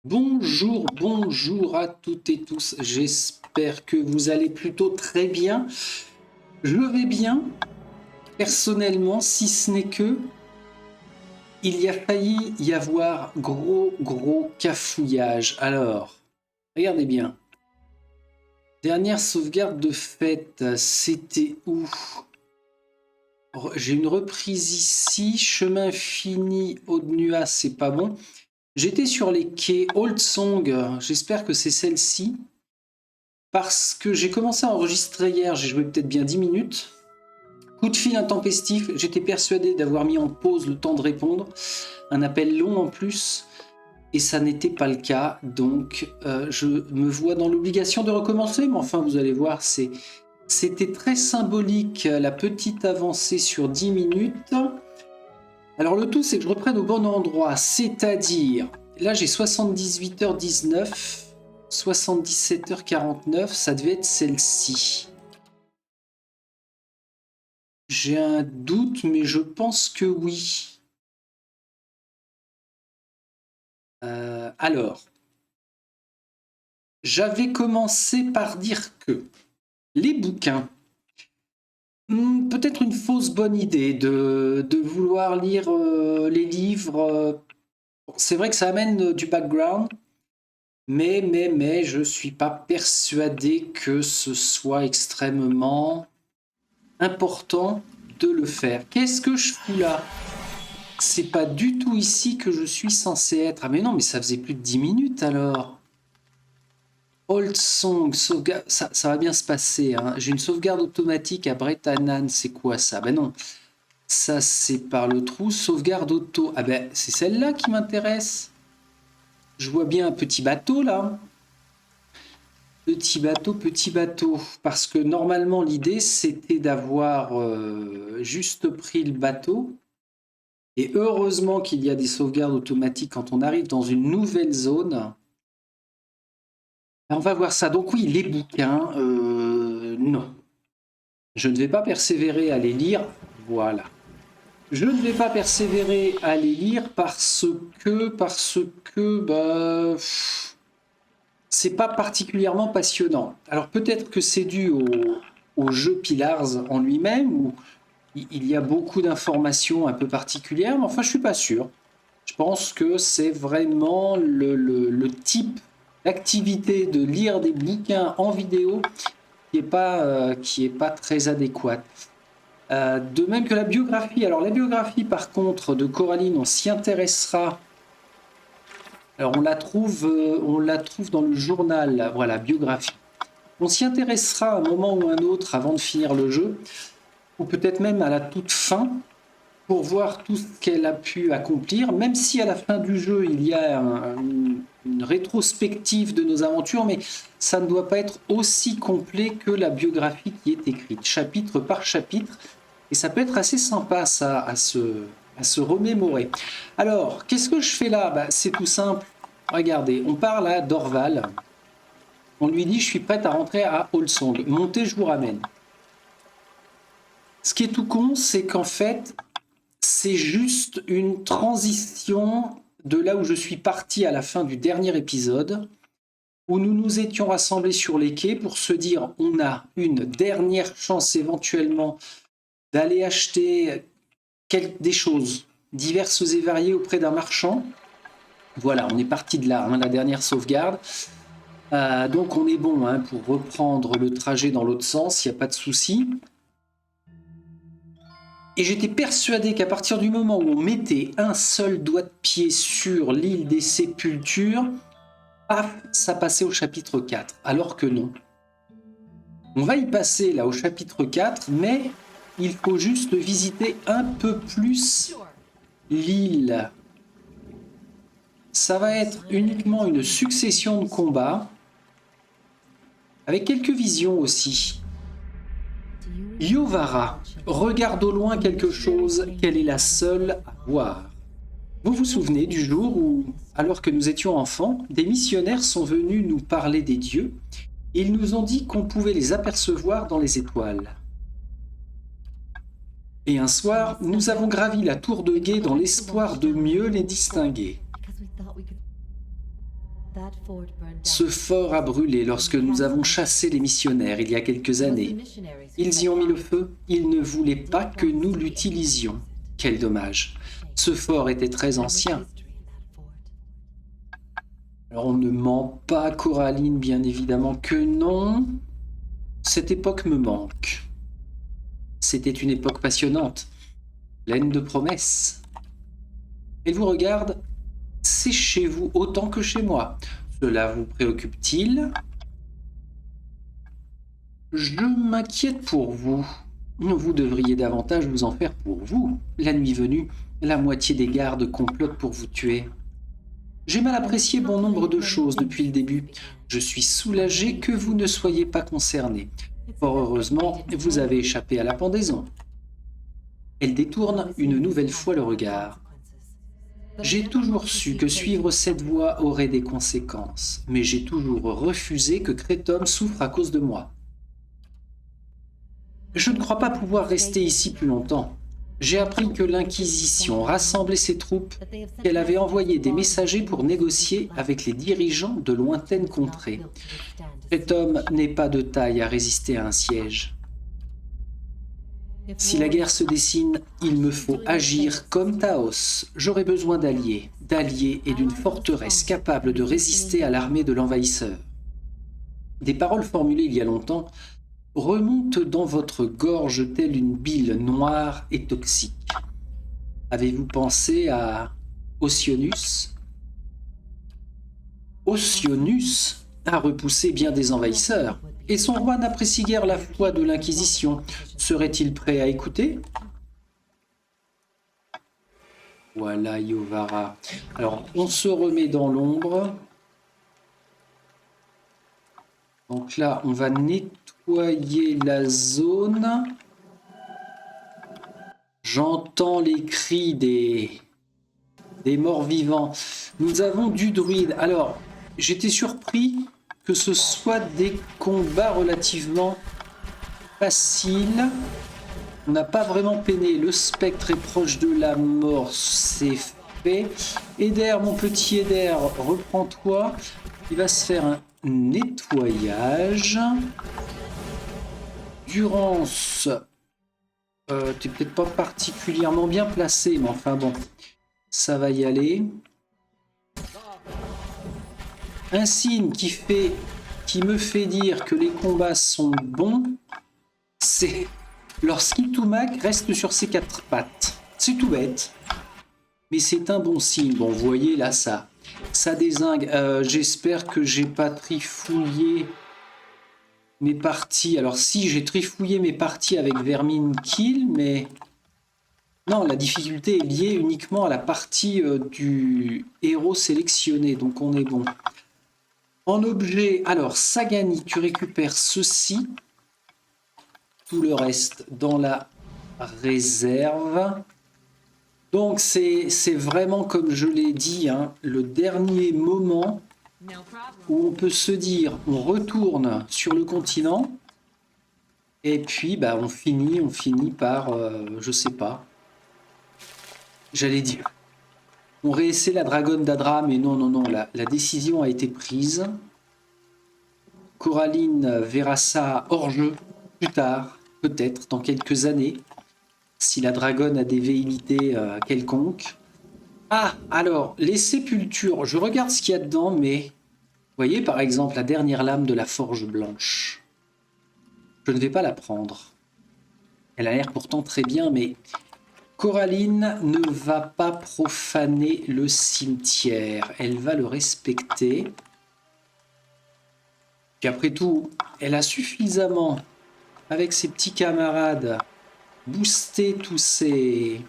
Bonjour, bonjour à toutes et tous. J'espère que vous allez plutôt très bien. Je vais bien, personnellement, si ce n'est que il y a failli y avoir gros cafouillage. Alors, regardez bien. Dernière sauvegarde de fête, c'était où? J'ai une reprise ici. Chemin fini, Aude-Nuat, c'est pas bon. J'étais sur les quais Old Song. J'espère que c'est celle-ci. Parce que j'ai commencé à enregistrer hier, j'ai joué peut-être bien 10 minutes. Coup de fil intempestif, j'étais persuadé d'avoir mis en pause le temps de répondre. Un appel long en plus, et ça n'était pas le cas. Donc je me vois dans l'obligation de recommencer, mais enfin vous allez voir, c'était très symbolique la petite avancée sur 10 minutes. Alors le tout c'est que je reprenne au bon endroit, c'est-à-dire, là j'ai 78h19. 77h49, ça devait être celle-ci. J'ai un doute, mais je pense que oui. Alors, j'avais commencé par dire que les bouquins, peut-être une fausse bonne idée de vouloir lire les livres. C'est vrai que ça amène du background, mais je suis pas persuadé que ce soit extrêmement important de le faire. Qu'est-ce que je fous là? C'est pas du tout ici que je suis censé être. Ah mais non, mais ça faisait plus de 10 minutes alors. Old Song, sauvegarde, ça va bien se passer. Hein. J'ai une sauvegarde automatique à Bretanan, c'est quoi ça? Ben non, ça c'est par le trou. Sauvegarde auto, ah ben c'est celle-là qui m'intéresse. Je vois bien un petit bateau là. Petit bateau. Parce que normalement l'idée c'était d'avoir juste pris le bateau. Et heureusement qu'il y a des sauvegardes automatiques quand on arrive dans une nouvelle zone. On va voir ça. Donc oui, les bouquins, non. Je ne vais pas persévérer à les lire. Voilà. Je ne vais pas persévérer à les lire parce que c'est pas particulièrement passionnant. Alors peut-être que c'est dû au jeu Pillars en lui-même où il y a beaucoup d'informations un peu particulières, mais enfin je suis pas sûr. Je pense que c'est vraiment le type d'activité de lire des bouquins en vidéo qui est pas très adéquate. De même que la biographie. Alors la biographie, par contre, de Coraline, on s'y intéressera. Alors on la trouve dans le journal. Voilà, biographie. On s'y intéressera à un moment ou un autre avant de finir le jeu, ou peut-être même à la toute fin, pour voir tout ce qu'elle a pu accomplir, même si à la fin du jeu il y a une rétrospective de nos aventures, mais ça ne doit pas être aussi complet que la biographie qui est écrite, chapitre par chapitre, et ça peut être assez sympa ça à se remémorer. Alors, qu'est-ce que je fais là? C'est tout simple. Regardez, on parle à Dorval. On lui dit, je suis prête à rentrer à Olsong. Montez, je vous ramène. Ce qui est tout con, c'est qu'en fait, c'est juste une transition de là où je suis parti à la fin du dernier épisode, où nous nous étions rassemblés sur les quais pour se dire on a une dernière chance éventuellement d'aller acheter des choses diverses et variées auprès d'un marchand. Voilà, on est parti de là, hein, la dernière sauvegarde. Donc on est bon hein, pour reprendre le trajet dans l'autre sens, il n'y a pas de souci. Et j'étais persuadé qu'à partir du moment où on mettait un seul doigt de pied sur l'île des Sépultures, paf, ça passait au chapitre 4. Alors que non. On va y passer là au chapitre 4, mais il faut juste visiter un peu plus l'île. Ça va être uniquement une succession de combats, avec quelques visions aussi. Yovara regarde au loin quelque chose qu'elle est la seule à voir. Vous vous souvenez du jour où, alors que nous étions enfants, des missionnaires sont venus nous parler des dieux et ils nous ont dit qu'on pouvait les apercevoir dans les étoiles. Et un soir, nous avons gravi la tour de guet dans l'espoir de mieux les distinguer. Ce fort a brûlé lorsque nous avons chassé les missionnaires il y a quelques années. Ils y ont mis le feu. Ils ne voulaient pas que nous l'utilisions. Quel dommage. Ce fort était très ancien. Alors on ne ment pas, Coraline, bien évidemment que non. Cette époque me manque. C'était une époque passionnante, pleine de promesses. Elle vous regarde. C'est chez vous autant que chez moi. Cela vous préoccupe-t-il? Je m'inquiète pour vous. Vous devriez davantage vous en faire pour vous. La nuit venue, la moitié des gardes complotent pour vous tuer. J'ai mal apprécié bon nombre de choses depuis le début. Je suis soulagé que vous ne soyez pas concerné. Fort heureusement, vous avez échappé à la pendaison. Elle détourne une nouvelle fois le regard. J'ai toujours su que suivre cette voie aurait des conséquences, mais j'ai toujours refusé que Crétum souffre à cause de moi. Je ne crois pas pouvoir rester ici plus longtemps. J'ai appris que l'Inquisition rassemblait ses troupes, qu'elle avait envoyé des messagers pour négocier avec les dirigeants de lointaines contrées. Crétum n'est pas de taille à résister à un siège. Si la guerre se dessine, il me faut agir comme Taos. J'aurai besoin d'alliés et d'une forteresse capable de résister à l'armée de l'envahisseur. Des paroles formulées il y a longtemps remontent dans votre gorge telle une bile noire et toxique. Avez-vous pensé à Ossianus? Ossianus a repoussé bien des envahisseurs, et son roi n'apprécie guère la foi de l'Inquisition. Serait-il prêt à écouter? Voilà, Yovara. Alors, on se remet dans l'ombre. Donc là, on va nettoyer la zone. J'entends les cris des morts-vivants. Nous avons du druide. Alors, j'étais surpris que ce soit des combats relativement faciles. On n'a pas vraiment peiné. Le spectre est proche de la mort, c'est fait. Eder, mon petit Eder, reprends-toi. Il va se faire un nettoyage. Durance, t'es peut-être pas particulièrement bien placé, mais enfin bon, ça va y aller. Un signe qui me fait dire que les combats sont bons, c'est lorsqu'Itumak reste sur ses quatre pattes. C'est tout bête, mais c'est un bon signe. Bon, vous voyez là, ça dézingue. J'espère que j'ai pas trifouillé mes parties. Alors si, j'ai trifouillé mes parties avec Vermin Kill, mais non, la difficulté est liée uniquement à la partie du héros sélectionné, donc on est bon. En objet, alors Sagani, tu récupères ceci, tout le reste dans la réserve. Donc c'est vraiment, comme je l'ai dit, hein, le dernier moment où on peut se dire on retourne sur le continent et puis bah, on finit par, je sais pas, j'allais dire, on réessaie la dragonne d'Adra, mais non, la décision a été prise. Coraline verra ça hors jeu plus tard, peut-être dans quelques années, si la dragonne a des velléités quelconques. Ah, alors, les sépultures, je regarde ce qu'il y a dedans, mais vous voyez par exemple la dernière lame de la forge blanche. Je ne vais pas la prendre. Elle a l'air pourtant très bien, mais Coraline ne va pas profaner le cimetière. Elle va le respecter. Puis après tout, elle a suffisamment, avec ses petits camarades, boosté tous ces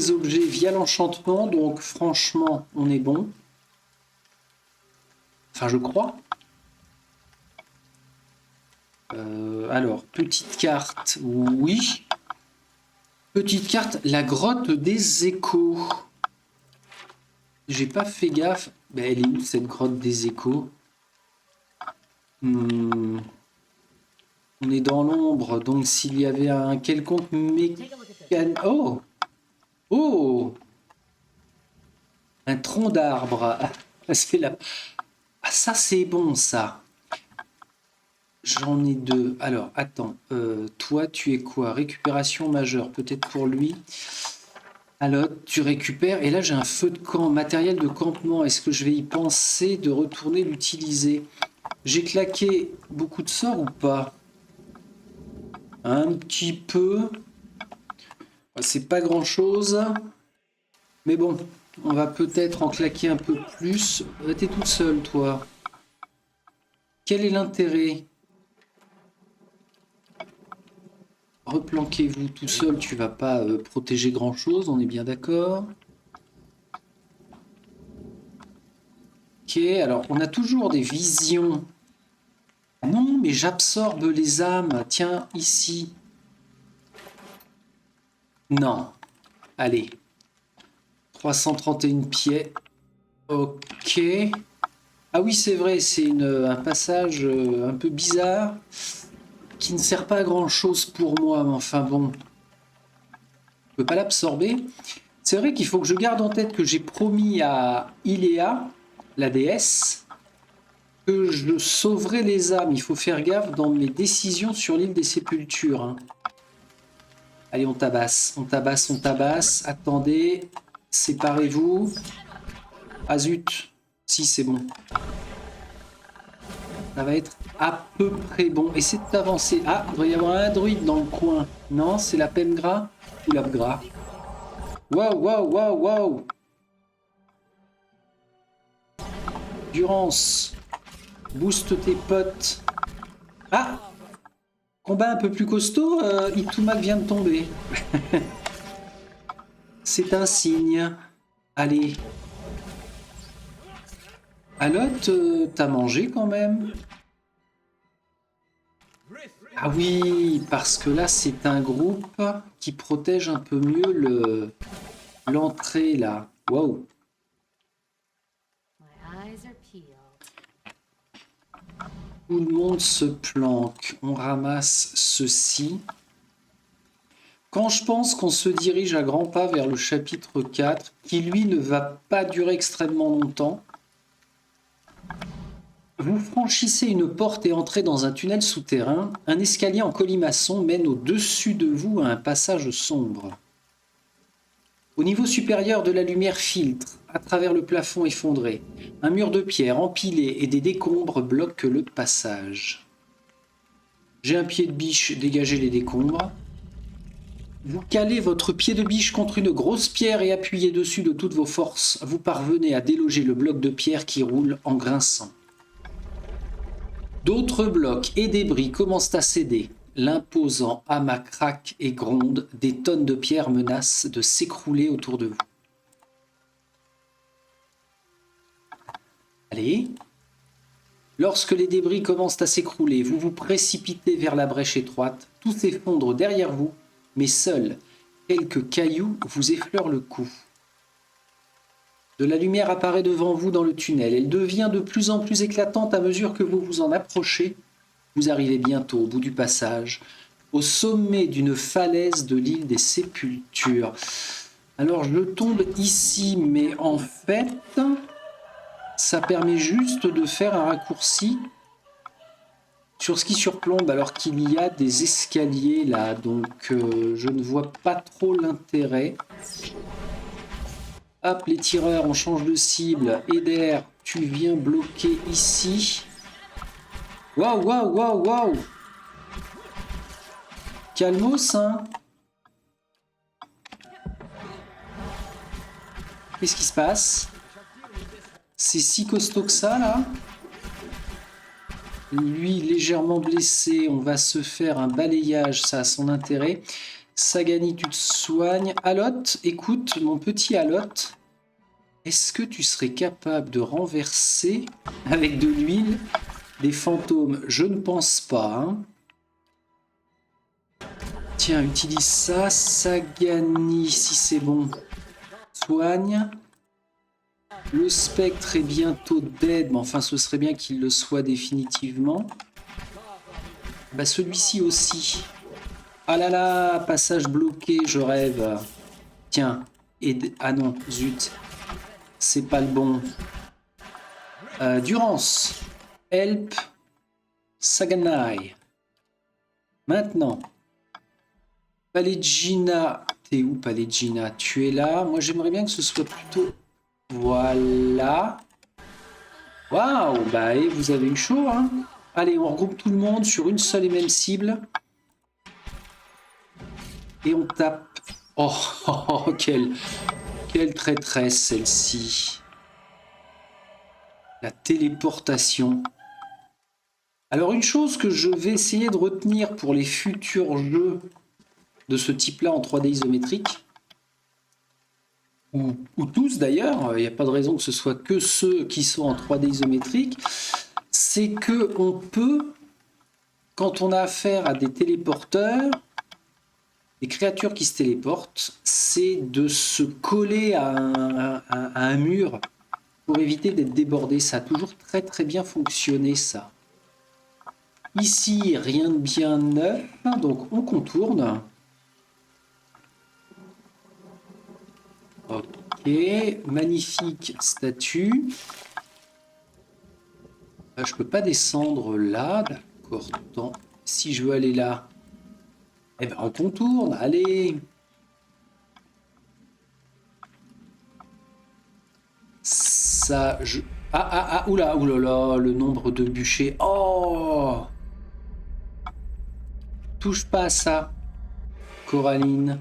objets via l'enchantement. Donc franchement, on est bon. Enfin, je crois. Alors, petite carte, oui. Petite carte, la grotte des échos. J'ai pas fait gaffe. Ben, elle est où cette grotte des échos? On est dans l'ombre, donc s'il y avait un quelconque mécanisme... Oh! Oh! Un tronc d'arbre. C'est la... Ah, ça, c'est bon, ça. J'en ai deux. Alors, attends. Toi, tu es quoi? Récupération majeure, peut-être pour lui. Alors, tu récupères. Et là, j'ai un feu de camp, matériel de campement. Est-ce que je vais y penser de retourner l'utiliser? J'ai claqué beaucoup de sorts ou pas? Un petit peu. C'est pas grand-chose. Mais bon, on va peut-être en claquer un peu plus. T'es toute seule, toi. Quel est l'intérêt? Replanquez-vous tout seul, tu vas pas protéger grand-chose, on est bien d'accord. Ok, alors on a toujours des visions. Non, mais j'absorbe les âmes. Tiens, ici. Non. Allez. 331 pieds. Ok. Ah oui, c'est vrai, c'est un passage un peu bizarre qui ne sert pas à grand-chose pour moi, mais enfin bon. Je peux pas l'absorber. C'est vrai qu'il faut que je garde en tête que j'ai promis à Iléa, la déesse, que je sauverai les âmes. Il faut faire gaffe dans mes décisions sur l'île des Sépultures. Hein. Allez, on tabasse, on tabasse, on tabasse. Attendez, séparez-vous. Ah zut, si c'est bon. Ça va être à peu près bon. Essayez d'avancer. Ah, il devrait y avoir un druide dans le coin. Non, c'est la Pemgra ou l'Apgra. Waouh, waouh, waouh, waouh. Durance. Booste tes potes. Ah, combat un peu plus costaud. Itumak vient de tomber. C'est un signe. Allez. Alot, t'as mangé quand même? Ah oui, parce que là, c'est un groupe qui protège un peu mieux l'entrée, là. Waouh. Tout le monde se planque. On ramasse ceci. Quand je pense qu'on se dirige à grands pas vers le chapitre 4, qui lui ne va pas durer extrêmement longtemps, vous franchissez une porte et entrez dans un tunnel souterrain. Un escalier en colimaçon mène au-dessus de vous à un passage sombre. Au niveau supérieur de la lumière filtre, à travers le plafond effondré. Un mur de pierre empilé et des décombres bloquent le passage. J'ai un pied de biche, dégagez les décombres. Vous calez votre pied de biche contre une grosse pierre et appuyez dessus de toutes vos forces. Vous parvenez à déloger le bloc de pierre qui roule en grinçant. D'autres blocs et débris commencent à céder. L'imposant amas craque et gronde. Des tonnes de pierres menacent de s'écrouler autour de vous. Allez. Lorsque les débris commencent à s'écrouler, vous vous précipitez vers la brèche étroite. Tout s'effondre derrière vous, mais seuls quelques cailloux vous effleurent le cou. De la lumière apparaît devant vous dans le tunnel. Elle devient de plus en plus éclatante à mesure que vous vous en approchez. Vous arrivez bientôt au bout du passage, au sommet d'une falaise de l'île des Sépultures. Alors je tombe ici, mais en fait, ça permet juste de faire un raccourci sur ce qui surplombe, alors qu'il y a des escaliers là, donc je ne vois pas trop l'intérêt. Hop, les tireurs, on change de cible. Eder, tu viens bloquer ici. Waouh, waouh, waouh, waouh. Calmos, hein. Qu'est-ce qui se passe? C'est si costaud que ça, là. Lui, légèrement blessé, on va se faire un balayage, ça a son intérêt. Sagani, tu te soignes. Alot, écoute, mon petit Alot, est-ce que tu serais capable de renverser avec de l'huile des fantômes? Je ne pense pas. Hein. Tiens, utilise ça. Sagani, si c'est bon. Soigne. Le spectre est bientôt dead, mais enfin, ce serait bien qu'il le soit définitivement. Bah, celui-ci aussi. Ah là là, passage bloqué, je rêve. Tiens. Ah non, zut. C'est pas le bon. Durance. Help. Saganai. Maintenant. Palegina. T'es où, Palegina? Tu es là. Moi, j'aimerais bien que ce soit plutôt... Voilà. Waouh, bah, et vous avez eu chaud, hein? Allez, on regroupe tout le monde sur une seule et même cible. Et on tape. Oh, oh, oh, quelle traîtresse, celle-ci. La téléportation. Alors, une chose que je vais essayer de retenir pour les futurs jeux de ce type-là en 3D isométrique, ou tous d'ailleurs, il n'y a pas de raison que ce soit que ceux qui sont en 3D isométrique, c'est que on peut, quand on a affaire à des téléporteurs, des créatures qui se téléportent, c'est de se coller à un mur pour éviter d'être débordé. Ça a toujours très très bien fonctionné, ça. Ici, rien de bien neuf, donc on contourne. Ok, magnifique statue. Je peux pas descendre là, d'accord. Tant. Si je veux aller là, eh ben on contourne, allez. Ça, je... oula, oulala, le nombre de bûchers. Oh! Touche pas à ça, Coraline.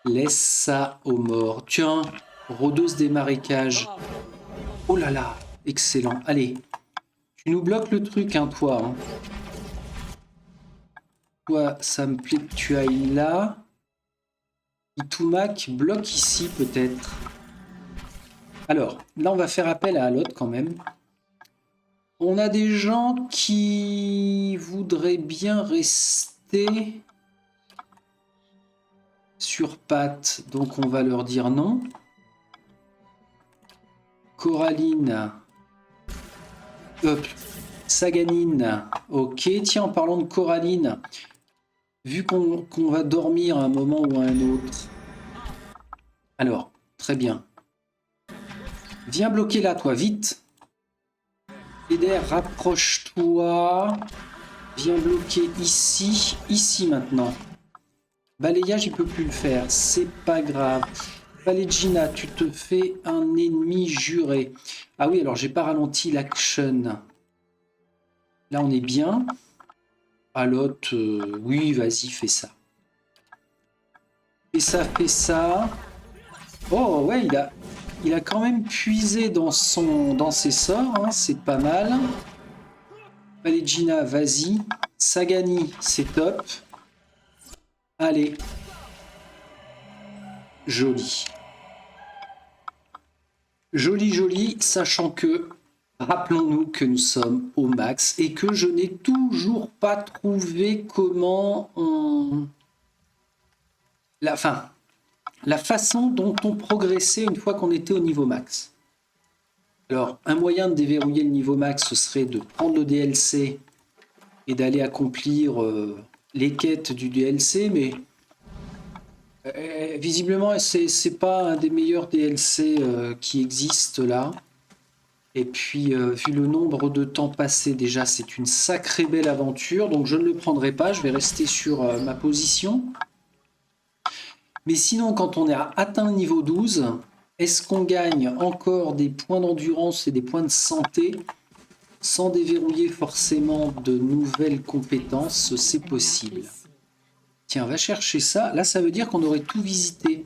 Laisse ça aux morts. Tiens, rôdeuse des marécages. Oh là là, excellent. Allez, tu nous bloques le truc, hein, toi. Hein. Toi, ça me plaît que tu ailles là. Itumak bloque ici, peut-être. Alors, là, on va faire appel à l'autre quand même. On a des gens qui voudraient bien rester sur pattes, donc on va leur dire non. Coraline. Hop. Saganine. Ok, tiens, en parlant de Coraline, vu qu'on va dormir à un moment ou à un autre. Alors, très bien. Viens bloquer là, toi, vite. Eder, rapproche-toi. Viens bloquer ici. Ici maintenant. Balayage, il peut plus le faire. C'est pas grave. Palegina, tu te fais un ennemi juré. Ah oui, alors j'ai pas ralenti l'action. Là, on est bien. À l'autre, oui, vas-y, fais ça. Fais ça, fais ça. Oh, ouais, il a quand même puisé dans ses sorts. Hein, c'est pas mal. Palegina, vas-y. Sagani, c'est top. Allez. Joli. Joli, joli, sachant que, rappelons-nous que nous sommes au max et que je n'ai toujours pas trouvé comment on... La façon dont on progressait une fois qu'on était au niveau max. Alors, un moyen de déverrouiller le niveau max, ce serait de prendre le DLC et d'aller accomplir les quêtes du DLC, mais visiblement, c'est pas un des meilleurs DLC qui existent là. Et puis, vu le nombre de temps passé, déjà, c'est une sacrée belle aventure, donc je ne le prendrai pas, je vais rester sur ma position. Mais sinon, quand on est atteint le niveau 12, est-ce qu'on gagne encore des points d'endurance et des points de santé sans déverrouiller forcément de nouvelles compétences? C'est possible. Tiens, va chercher ça. Là, ça veut dire qu'on aurait tout visité.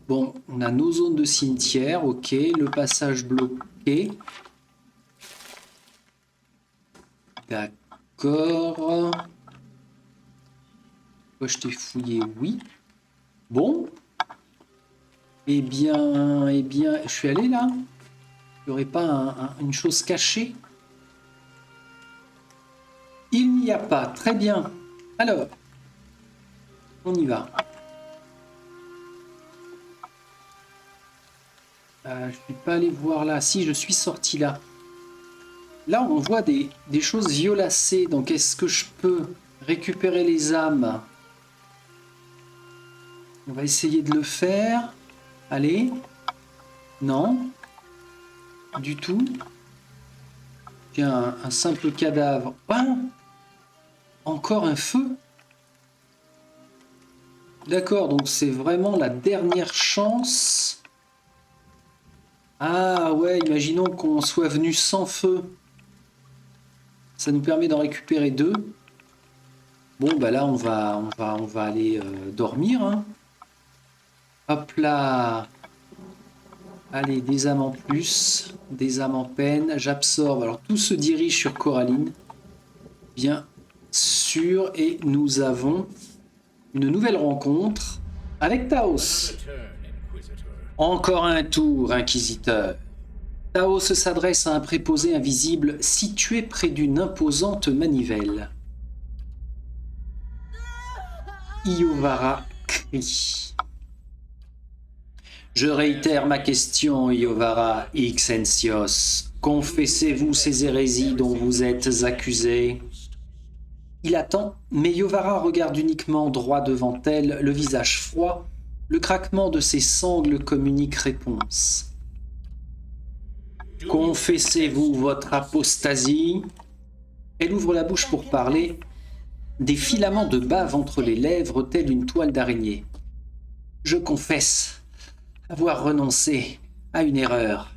Bon, on a nos zones de cimetière, ok. Le passage bloqué. D'accord. Moi, je t'ai fouillé, oui. Bon. Eh bien, je suis allé là. Il n'y aurait pas une chose cachée? Il n'y a pas. Très bien. Alors, on y va. Je suis pas allé voir là. Si, je suis sorti là. Là, on voit des choses violacées. Donc, est-ce que je peux récupérer les âmes? On va essayer de le faire. Allez. Non. Du tout. Tiens, un simple cadavre. Ah, encore un feu? D'accord, donc c'est vraiment la dernière chance. Ah ouais, imaginons qu'on soit venu sans feu. Ça nous permet d'en récupérer 2. Bon, bah là, on va aller dormir. Hein. Hop là. Allez, des âmes en plus, des âmes en peine. J'absorbe. Alors, tout se dirige sur Coraline. Bien sûr. Et nous avons une nouvelle rencontre avec Taos. Encore un tour, Inquisiteur. Taos s'adresse à un préposé invisible situé près d'une imposante manivelle. Iovara crie. Je réitère ma question, Iovara Ixensios. Confessez-vous ces hérésies dont vous êtes accusé? Il attend, mais Iovara regarde uniquement droit devant elle, le visage froid. Le craquement de ses sangles communique réponse. Confessez-vous votre apostasie? Elle ouvre la bouche pour parler. Des filaments de bave entre les lèvres, telle une toile d'araignée. Je confesse avoir renoncé à une erreur.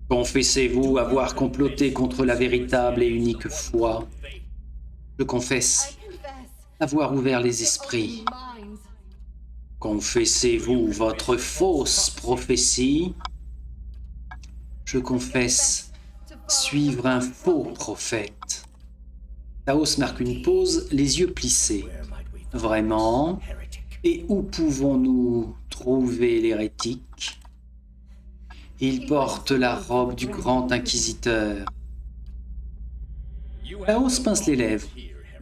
Confessez-vous avoir comploté contre la véritable et unique foi? Je confesse avoir ouvert les esprits. Confessez-vous votre fausse prophétie? Je confesse suivre un faux prophète. Taos marque une pause, les yeux plissés. Vraiment? Et où pouvons-nous trouver l'hérétique? Il porte la robe du grand inquisiteur. Taos pince les lèvres.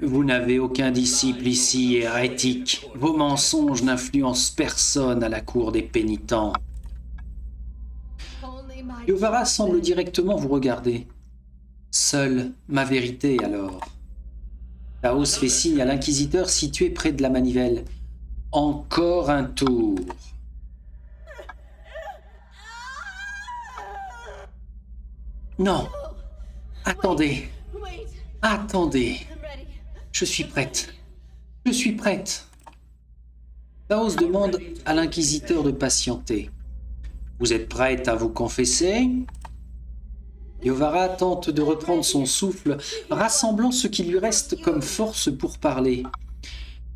Vous n'avez aucun disciple ici, hérétique. Vos mensonges n'influencent personne à la cour des pénitents. Iovara semble directement vous regarder. Seule ma vérité alors. Taos fait signe à l'inquisiteur situé près de la manivelle. Encore un tour. Non. Attendez. Attendez. Je suis prête. Je suis prête. Taos demande à l'inquisiteur de patienter. Vous êtes prête à vous confesser? Iovara tente de reprendre son souffle, rassemblant ce qui lui reste comme force pour parler.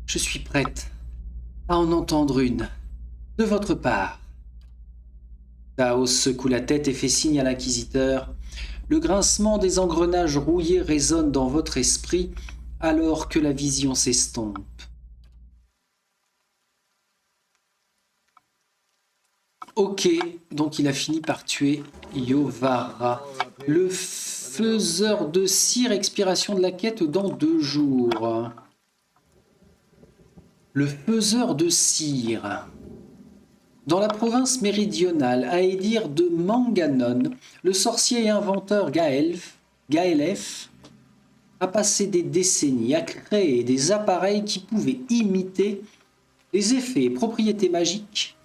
Je suis prête à en entendre une, de votre part. Taos secoue la tête et fait signe à l'inquisiteur. Le grincement des engrenages rouillés résonne dans votre esprit alors que la vision s'estompe. Ok, donc il a fini par tuer Iovara. Le faiseur de cire, expiration de la quête dans 2 jours. Le faiseur de cire. Dans la province méridionale, à Edir de Manganon, le sorcier et inventeur Gaelef a passé des décennies à créer des appareils qui pouvaient imiter les effets et propriétés magiques.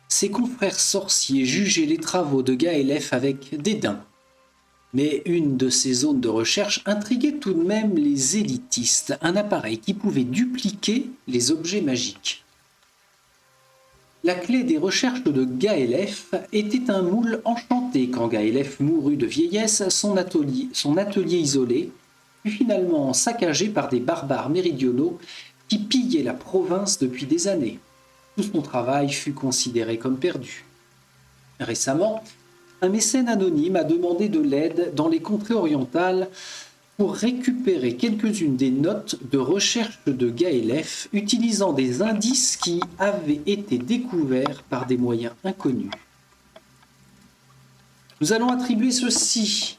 Ses confrères sorciers jugeaient les travaux de Gaelef avec dédain. Mais une de ces zones de recherche intriguait tout de même les élitistes, un appareil qui pouvait dupliquer les objets magiques. La clé des recherches de Gaelef était un moule enchanté. Quand Gaelef mourut de vieillesse, son atelier isolé fut finalement saccagé par des barbares méridionaux qui pillaient la province depuis des années. Tout son travail fut considéré comme perdu. Récemment, un mécène anonyme a demandé de l'aide dans les contrées orientales pour récupérer quelques-unes des notes de recherche de Gaelef utilisant des indices qui avaient été découverts par des moyens inconnus. Nous allons attribuer ceci.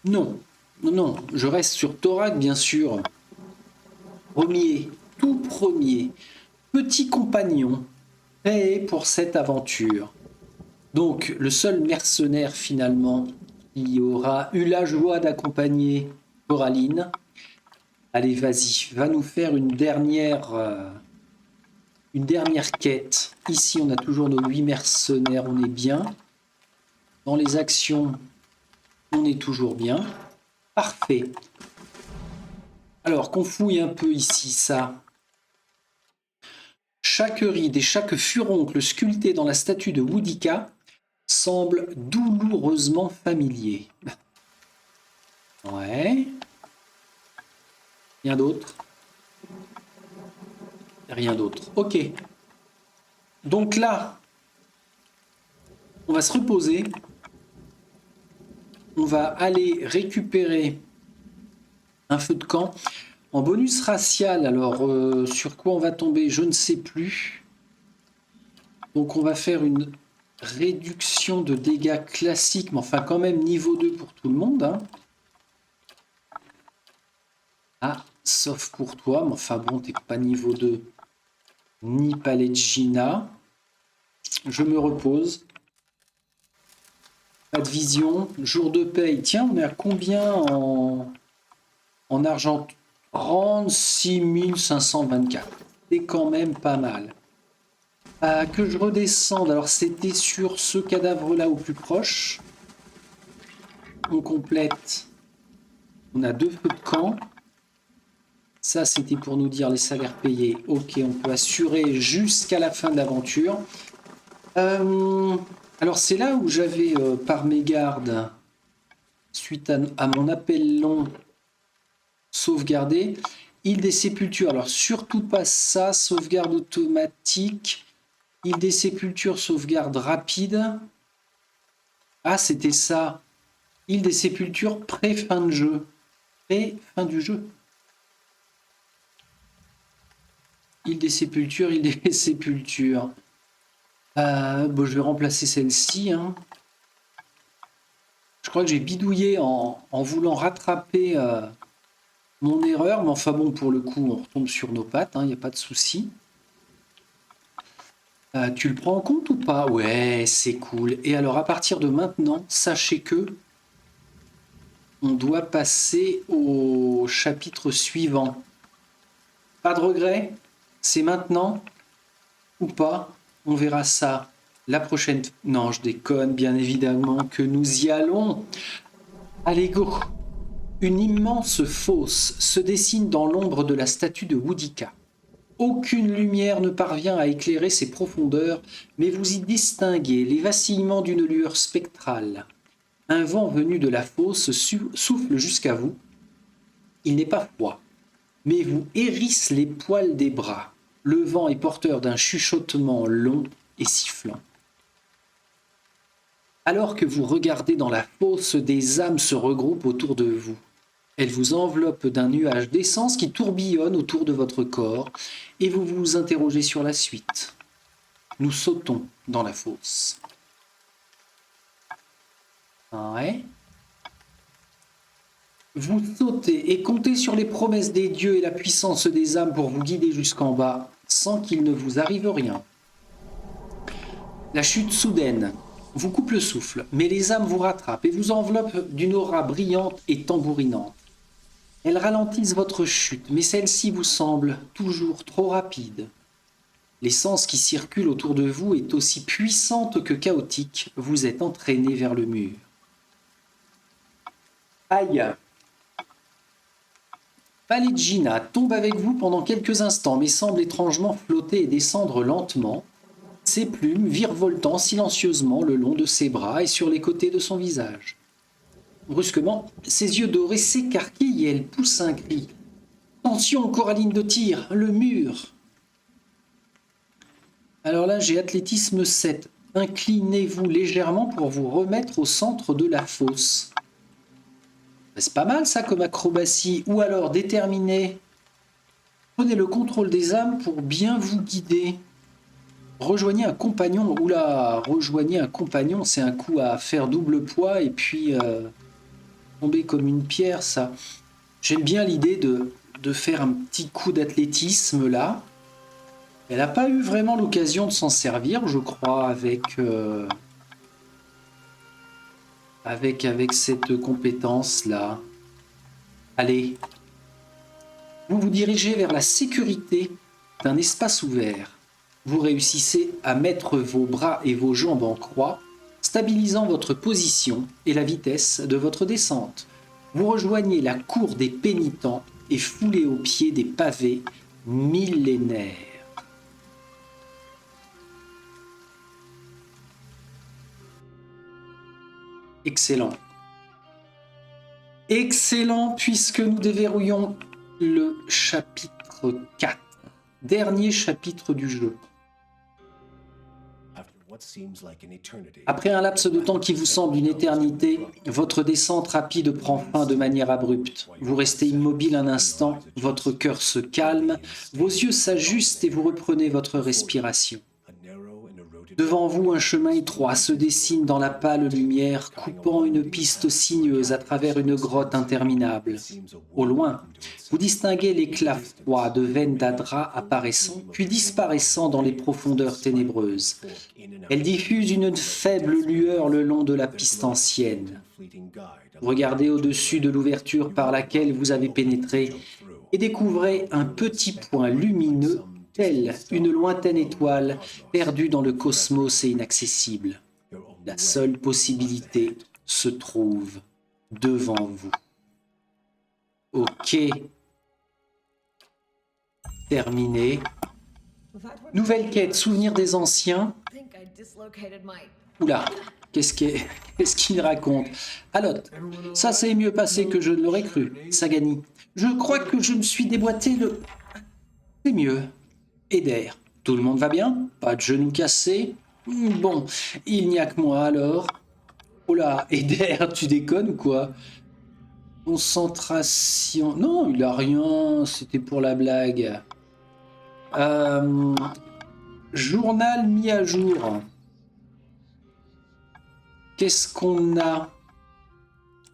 Non, je reste sur Thorak bien sûr. Tout premier, petit compagnon, créé pour cette aventure. Donc, le seul mercenaire finalement qui aura eu la joie d'accompagner Coraline. Allez, vas-y, va nous faire une dernière Une dernière quête. Ici, on a toujours nos 8 mercenaires, on est bien. Dans les actions, on est toujours bien. Parfait. Alors, qu'on fouille un peu ici, ça. Chaque ride et chaque furoncle sculpté dans la statue de Boudica semble douloureusement familier. Ouais. Rien d'autre. Rien d'autre. Ok. Donc là, on va se reposer. On va aller récupérer un feu de camp. En bonus racial, alors sur quoi on va tomber, je ne sais plus. Donc on va faire une réduction de dégâts classique, mais enfin quand même niveau 2 pour tout le monde. Hein. Ah, sauf pour toi, mais enfin bon, t'es pas niveau 2, ni Palegina. Je me repose. Pas de vision. Jour de paye. Tiens, on est à combien en argent? 36 524. C'est quand même pas mal. Que je redescende. Alors, c'était sur ce cadavre-là au plus proche. On complète. On a 2 feux de camp. Ça, c'était pour nous dire les salaires payés. Ok, on peut assurer jusqu'à la fin de l'aventure. Alors, c'est là où j'avais, par mégarde, suite à mon appel long, sauvegardé. Île des Sépultures. Alors, surtout pas ça. Sauvegarde automatique. Île des Sépultures, sauvegarde rapide. Ah, c'était ça. Île des Sépultures, pré-fin de jeu. Pré-fin du jeu. Île des Sépultures, Île des Sépultures. Bon, je vais remplacer celle-ci. Hein. Je crois que j'ai bidouillé en voulant rattraper mon erreur. Mais enfin bon, pour le coup, on retombe sur nos pattes. Il n'y a pas de souci. Tu le prends en compte ou pas? Ouais, c'est cool. Et alors, à partir de maintenant, sachez que on doit passer au chapitre suivant. Pas de regret? C'est maintenant ou pas? On verra ça la prochaine... Non, je déconne, bien évidemment que nous y allons. Allez, go! Une immense fosse se dessine dans l'ombre de la statue de Boudica. Aucune lumière ne parvient à éclairer ses profondeurs, mais vous y distinguez les vacillements d'une lueur spectrale. Un vent venu de la fosse souffle jusqu'à vous. Il n'est pas froid, mais vous hérisse les poils des bras. Le vent est porteur d'un chuchotement long et sifflant. Alors que vous regardez dans la fosse, des âmes se regroupent autour de vous. Elles vous enveloppent d'un nuage d'essence qui tourbillonne autour de votre corps et vous vous interrogez sur la suite. Nous sautons dans la fosse. Ouais. Vous sautez et comptez sur les promesses des dieux et la puissance des âmes pour vous guider jusqu'en bas, sans qu'il ne vous arrive rien. La chute soudaine vous coupe le souffle, mais les âmes vous rattrapent et vous enveloppent d'une aura brillante et tambourinante. Elles ralentissent votre chute, mais celle-ci vous semble toujours trop rapide. L'essence qui circule autour de vous est aussi puissante que chaotique. Vous êtes entraîné vers le mur. Aïe! Palegina tombe avec vous pendant quelques instants, mais semble étrangement flotter et descendre lentement, ses plumes virevoltant silencieusement le long de ses bras et sur les côtés de son visage. Brusquement, ses yeux dorés s'écarquillent et elle pousse un cri. « Attention, Coraline de tir, le mur !» Alors là, j'ai athlétisme 7. Inclinez-vous légèrement pour vous remettre au centre de la fosse. C'est pas mal ça comme acrobatie. Ou alors déterminé. Prenez le contrôle des âmes pour bien vous guider. Rejoignez un compagnon. Oula, rejoignez un compagnon, c'est un coup à faire double poids et puis tomber comme une pierre, ça. J'aime bien l'idée de faire un petit coup d'athlétisme là. Elle n'a pas eu vraiment l'occasion de s'en servir, je crois, avec cette compétence-là. Allez. Vous vous dirigez vers la sécurité d'un espace ouvert. Vous réussissez à mettre vos bras et vos jambes en croix, stabilisant votre position et la vitesse de votre descente. Vous rejoignez la cour des pénitents et foulez aux pieds des pavés millénaires. Excellent. Excellent, puisque nous déverrouillons le chapitre 4. Dernier chapitre du jeu. Après un laps de temps qui vous semble une éternité, votre descente rapide prend fin de manière abrupte. Vous restez immobile un instant, votre cœur se calme, vos yeux s'ajustent et vous reprenez votre respiration. Devant vous, un chemin étroit se dessine dans la pâle lumière, coupant une piste sinueuse à travers une grotte interminable. Au loin, vous distinguez l'éclat froid de veines d'Adra apparaissant, puis disparaissant dans les profondeurs ténébreuses. Elle diffuse une faible lueur le long de la piste ancienne. Vous regardez au-dessus de l'ouverture par laquelle vous avez pénétré et découvrez un petit point lumineux telle une lointaine étoile perdue dans le cosmos et inaccessible. La seule possibilité se trouve devant vous. Ok. Terminé. Nouvelle quête, souvenir des anciens. Oula, qu'est-ce qu'il raconte? Alors, ça s'est mieux passé que je ne l'aurais cru, Sagani. Je crois que je me suis déboîté le... C'est mieux. Eder, tout le monde va bien? Pas de genoux cassés? Bon, il n'y a que moi alors. Oh là, Eder, tu déconnes ou quoi? Concentration... Non, il a rien, c'était pour la blague. Journal mis à jour. Qu'est-ce qu'on a?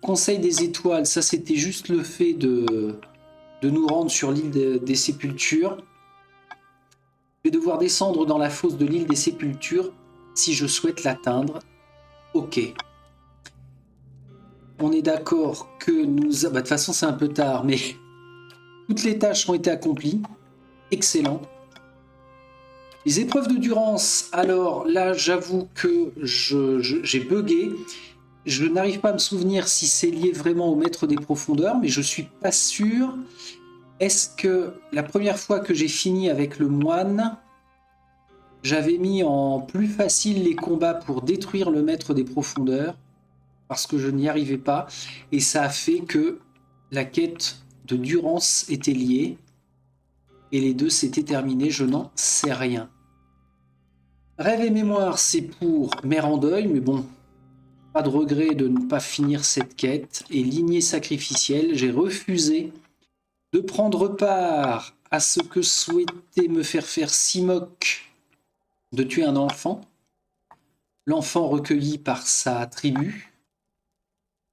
Conseil des étoiles, ça c'était juste le fait de nous rendre sur l'île des Sépultures. Je vais devoir descendre dans la fosse de l'île des Sépultures si je souhaite l'atteindre. Ok. On est d'accord que nous... de toute façon, c'est un peu tard, mais toutes les tâches ont été accomplies. Excellent. Les épreuves de Durance. Alors là, j'avoue que j'ai bugué. Je n'arrive pas à me souvenir si c'est lié vraiment au maître des profondeurs, mais je suis pas sûr. Est-ce que la première fois que j'ai fini avec le moine, j'avais mis en plus facile les combats pour détruire le maître des profondeurs, parce que je n'y arrivais pas, et ça a fait que la quête de Durance était liée, et les deux s'étaient terminés, je n'en sais rien. Rêve et mémoire, c'est pour Mère en deuil, mais bon, pas de regret de ne pas finir cette quête, et lignée sacrificielle, j'ai refusé de prendre part à ce que souhaitait me faire Simok, de tuer un enfant, l'enfant recueilli par sa tribu,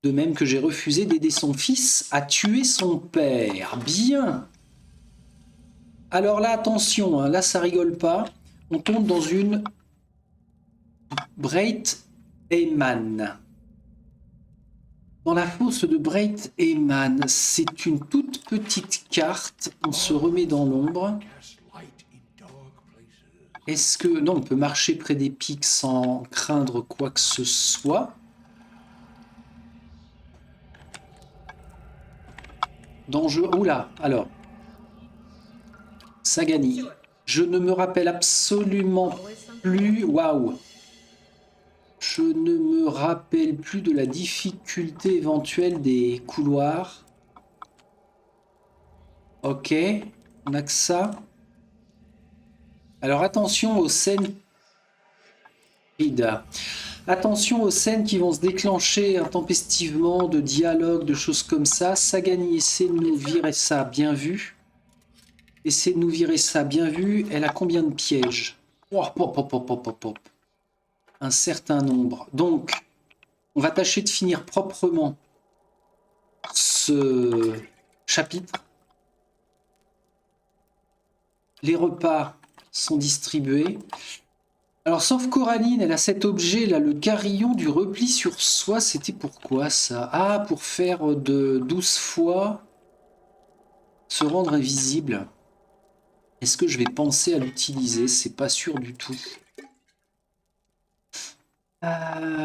de même que j'ai refusé d'aider son fils à tuer son père. Bien. Alors là, attention, hein, là ça rigole pas, on tombe dans une Breit Eyman. Dans la fosse de Breit Eyman, c'est une toute petite carte, on se remet dans l'ombre. Est-ce que... Non, on peut marcher près des pics sans craindre quoi que ce soit. Dangereux... Oula, alors. Sagani. Je ne me rappelle absolument plus... Waouh. Je ne me rappelle plus de la difficulté éventuelle des couloirs. Ok, on a que ça. Alors attention aux scènes... Attention aux scènes qui vont se déclencher intempestivement, de dialogue, de choses comme ça. Sagani, essaie de nous virer ça, bien vu. Essaie de nous virer ça, bien vu. Elle a combien de pièges? Oh, pop, pop, pop, pop, pop, pop. Un certain nombre. Donc, on va tâcher de finir proprement ce chapitre. Les repas sont distribués. Alors, sauf Coraline, elle a cet objet là, le carillon du repli sur soi. C'était pourquoi ça? Ah, pour faire de 12 fois se rendre invisible. Est-ce que je vais penser à l'utiliser? C'est pas sûr du tout.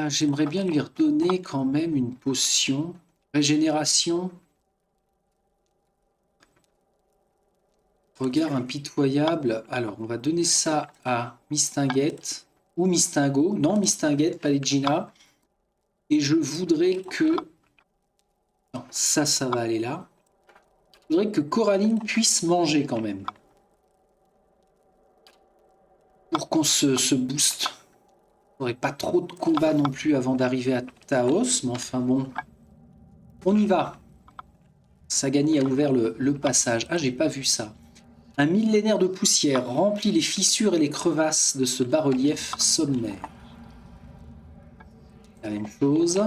J'aimerais bien lui redonner quand même une potion. Régénération. Regard impitoyable. Alors, on va donner ça à Mistinguette. Ou Mistingo. Non, Mistinguette, pas les Gina. Et je voudrais que... Non, ça va aller là. Je voudrais que Coraline puisse manger quand même. Pour qu'on se booste. Il n'y aurait pas trop de combats non plus avant d'arriver à Taos. Mais enfin bon. On y va. Sagani a ouvert le passage. Ah, j'ai pas vu ça. Un millénaire de poussière remplit les fissures et les crevasses de ce bas-relief sommaire. La même chose.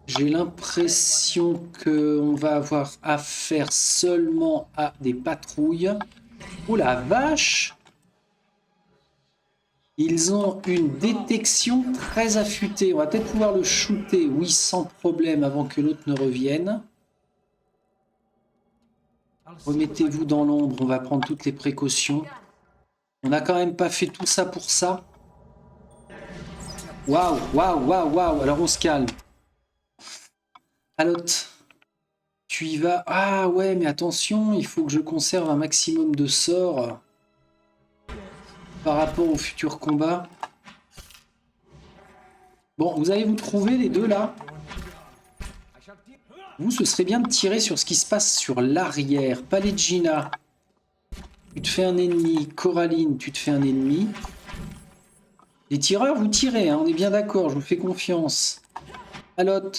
J'ai l'impression qu'on va avoir affaire seulement à des patrouilles. Oh la vache! Ils ont une détection très affûtée. On va peut-être pouvoir le shooter, oui, sans problème, avant que l'autre ne revienne. Remettez-vous dans l'ombre, on va prendre toutes les précautions. On n'a quand même pas fait tout ça pour ça. Waouh, waouh, waouh, waouh. Alors on se calme. Alot, tu y vas. Ah ouais, mais attention, il faut que je conserve un maximum de sorts par rapport au futur combat. Bon, vous allez vous trouver les deux là. Vous, ce serait bien de tirer sur ce qui se passe sur l'arrière. Palegina, tu te fais un ennemi. Coraline, tu te fais un ennemi. Les tireurs, vous tirez, hein, on est bien d'accord, je vous fais confiance. Alot,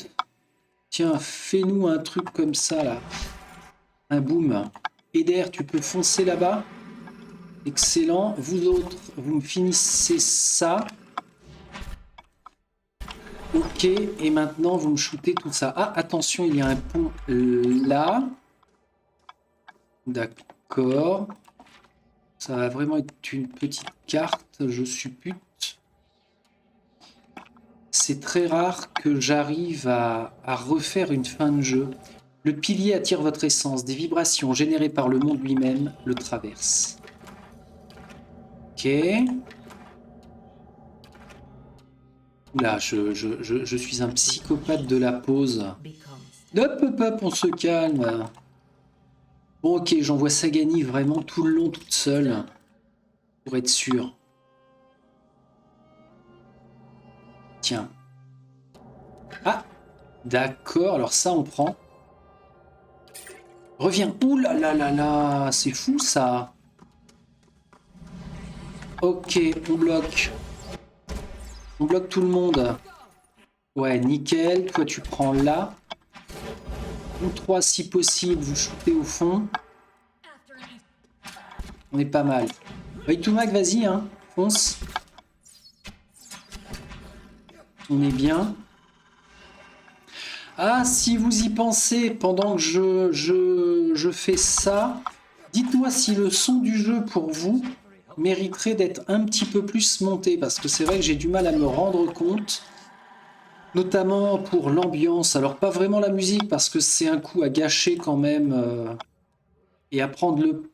tiens, fais-nous un truc comme ça, là. Un boom. Eder, tu peux foncer là-bas. Excellent. Vous autres, vous me finissez ça. Ok, et maintenant, vous me shootez tout ça. Ah, attention, il y a un pont là. D'accord. Ça va vraiment être une petite carte, je suppute. C'est très rare que j'arrive à refaire une fin de jeu. Le pilier attire votre essence. Des vibrations générées par le monde lui-même le traversent. Ok. Là, je suis un psychopathe de la pause. Hop, hop, hop, on se calme. Bon, ok, j'envoie Sagani vraiment tout le long toute seule. Pour être sûr. Tiens. Ah, d'accord, alors ça on prend. Reviens. Ouh là là là là, c'est fou ça. Ok, on bloque. On bloque tout le monde. Ouais, nickel. Toi, tu prends là. Ou 3 si possible, vous shootez au fond. On est pas mal. Tomac, vas-y, hein. Fonce. On est bien. Ah, si vous y pensez pendant que je fais ça, dites-moi si le son du jeu pour vous mériterait d'être un petit peu plus monté, parce que c'est vrai que j'ai du mal à me rendre compte, notamment pour l'ambiance. Alors pas vraiment la musique, parce que c'est un coup à gâcher quand même, et à prendre le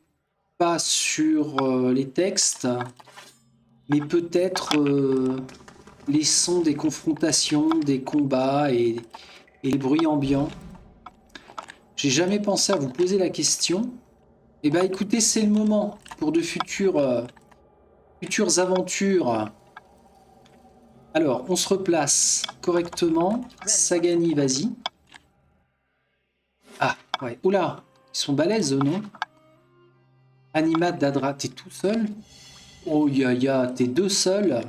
pas sur les textes, mais peut-être les sons des confrontations, des combats et les bruits ambiants. J'ai jamais pensé à vous poser la question. Eh bien écoutez, c'est le moment pour de futures aventures. Alors, on se replace correctement. Sagani, vas-y. Ah, ouais. Oula, ils sont balèzes, non? Animat, Dadra, t'es tout seul? Oh, ya, t'es deux seuls.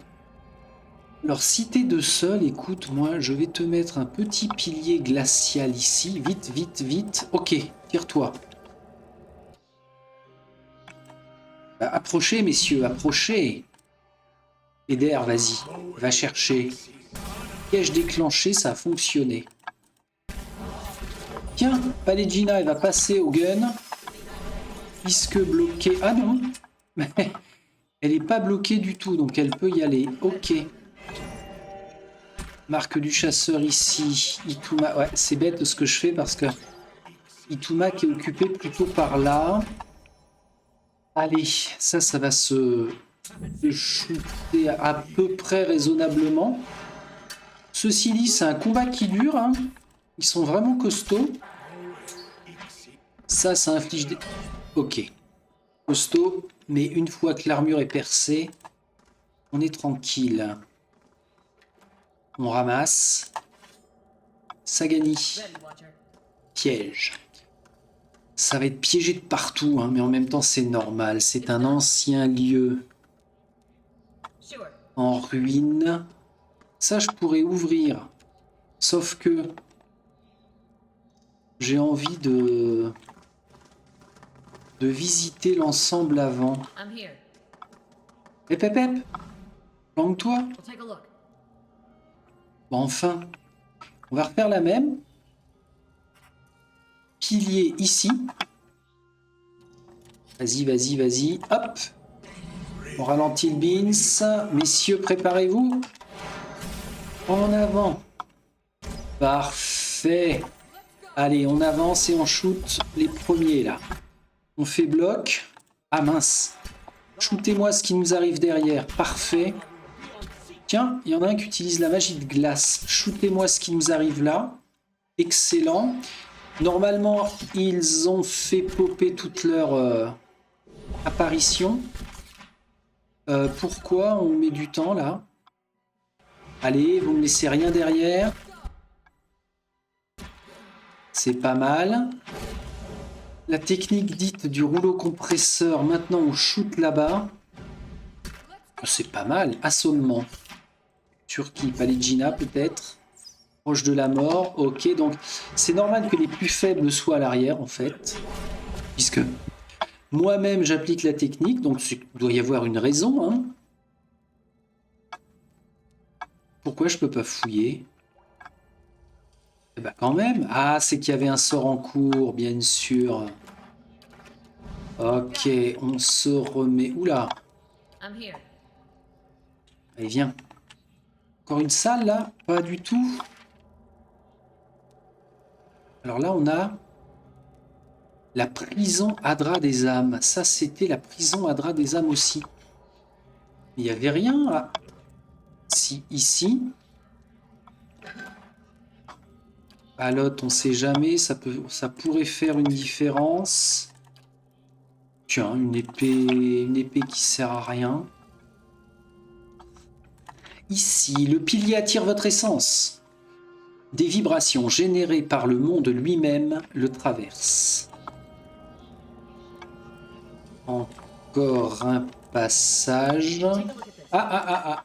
Alors, si t'es deux seuls, écoute, moi, je vais te mettre un petit pilier glacial ici. Vite, vite, vite. Ok, tire-toi. Bah, approchez, messieurs, approchez. Eder, vas-y, va chercher. Piège déclenché, ça a fonctionné. Tiens, Palegina, elle va passer au gun. Puisque bloquée... Ah non, elle n'est pas bloquée du tout, donc elle peut y aller. Ok. Marque du chasseur ici. Ituma. Ouais, c'est bête ce que je fais parce que Itumak est occupé plutôt par là. Allez, ça va se shooter à peu près raisonnablement. Ceci dit, c'est un combat qui dure. Hein. Ils sont vraiment costauds. Ça inflige des... Ok. Costaud, mais une fois que l'armure est percée, on est tranquille. On ramasse. Sagani. Piège. Ça va être piégé de partout, hein, mais en même temps c'est normal. C'est un ancien lieu en ruine. Ça, je pourrais ouvrir. Sauf que j'ai envie de visiter l'ensemble avant. Hep, hep, hep. Planque-toi. Bon, enfin. On va refaire la même. Pilier ici. Vas-y, vas-y, vas-y. Hop. On ralentit le beans. Messieurs, préparez-vous. En avant. Parfait. Allez, on avance et on shoot les premiers, là. On fait bloc. Ah, mince. Shootez-moi ce qui nous arrive derrière. Parfait. Tiens, il y en a un qui utilise la magie de glace. Shootez-moi ce qui nous arrive là. Excellent. Normalement, ils ont fait popper toute leur apparition. Pourquoi on met du temps là? Allez, vous ne me laissez rien derrière. C'est pas mal. La technique dite du rouleau compresseur, maintenant on shoot là-bas. C'est pas mal. Assommement. Sur qui? Paligina peut-être. Proche de la mort. Ok, donc c'est normal que les plus faibles soient à l'arrière en fait. Puisque moi-même j'applique la technique, donc il doit y avoir une raison. Hein. Pourquoi je peux pas fouiller? Eh ben quand même. Ah, c'est qu'il y avait un sort en cours, bien sûr. Ok, on se remet. Oula. Allez, viens. Encore une salle là? Pas du tout. Alors là, on a la prison Hadra des âmes. Ça, c'était la prison Hadra des âmes aussi. Il n'y avait rien là. Si, ici. À l'autre, on sait jamais. Ça pourrait faire une différence. Tiens, une épée qui sert à rien. Ici, le pilier attire votre essence. Des vibrations générées par le monde lui-même le traversent. Encore un passage. Ah.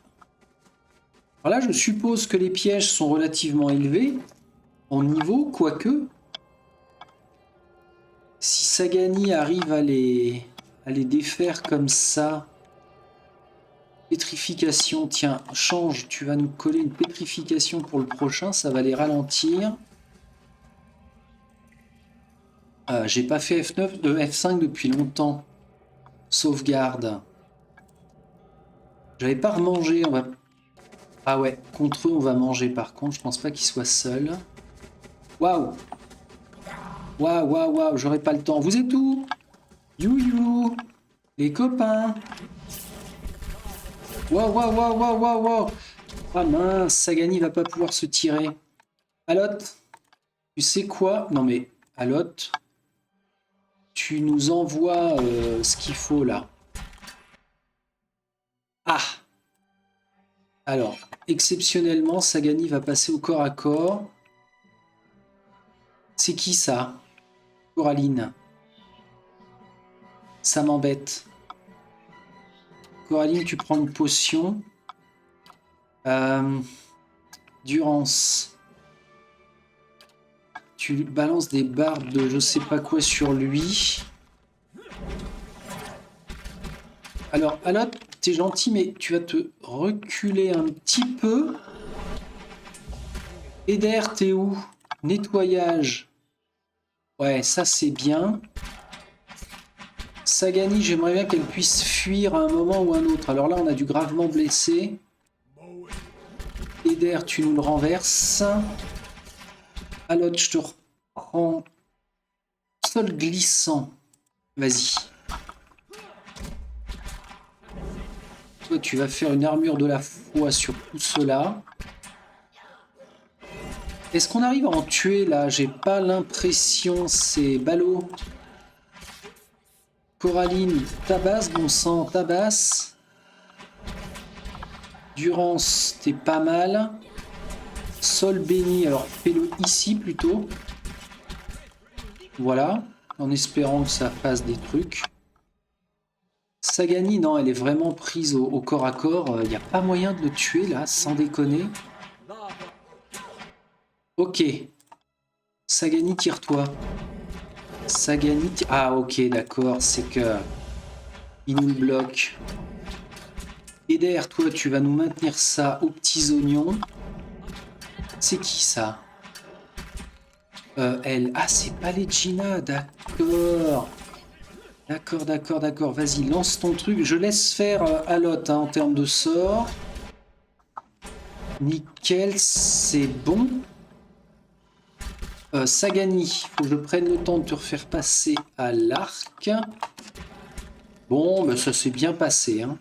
Alors là, je suppose que les pièges sont relativement élevés en niveau, quoique. Si Sagani arrive à les défaire comme ça... Pétrification, tiens, change, tu vas nous coller une pétrification pour le prochain, ça va les ralentir. J'ai pas fait F5 depuis longtemps. Sauvegarde. J'avais pas remangé, on va... Ah ouais, contre eux on va manger par contre, je pense pas qu'ils soient seuls. Waouh. Waouh, j'aurais pas le temps. Vous êtes où? You, les copains. Waouh. Ah mince, Sagani va pas pouvoir se tirer. Alot, tu sais quoi? Non mais, Alot, tu nous envoies ce qu'il faut là. Ah! Alors, exceptionnellement, Sagani va passer au corps à corps. C'est qui ça? Coraline. Ça m'embête. Coraline, tu prends une potion. Durance. Tu balances des barres de je sais pas quoi sur lui. Alors, Alot, t'es gentil, mais tu vas te reculer un petit peu. Eder, t'es où? Nettoyage. Ouais, ça c'est bien. Sagani, j'aimerais bien qu'elle puisse fuir à un moment ou un autre. Alors là, on a du gravement blessé. Eder, tu nous le renverses. Alot, je te reprends Sol glissant. Vas-y. Toi, tu vas faire une armure de la foi sur tout cela. Est-ce qu'on arrive à en tuer là? J'ai pas l'impression. C'est ballot. Coraline, tabasse, bon sang, tabasse. Durance, t'es pas mal. Sol béni, alors fais-le ici plutôt. Voilà, en espérant que ça fasse des trucs. Sagani, non, elle est vraiment prise au corps à corps. Il n'y a pas moyen de le tuer là, sans déconner. Ok. Sagani, tire-toi. Sagani, ah ok, d'accord, c'est que... il nous le bloque. Et derrière toi, tu vas nous maintenir ça aux petits oignons. C'est qui ça? Elle. Ah, c'est pas les Gina, d'accord. D'accord, d'accord, d'accord. Vas-y, lance ton truc. Je laisse faire Alot en termes de sort. Nickel, c'est bon. Sagani, il faut que je prenne le temps de te refaire passer à l'arc. Bon, ben ça s'est bien passé. Hein.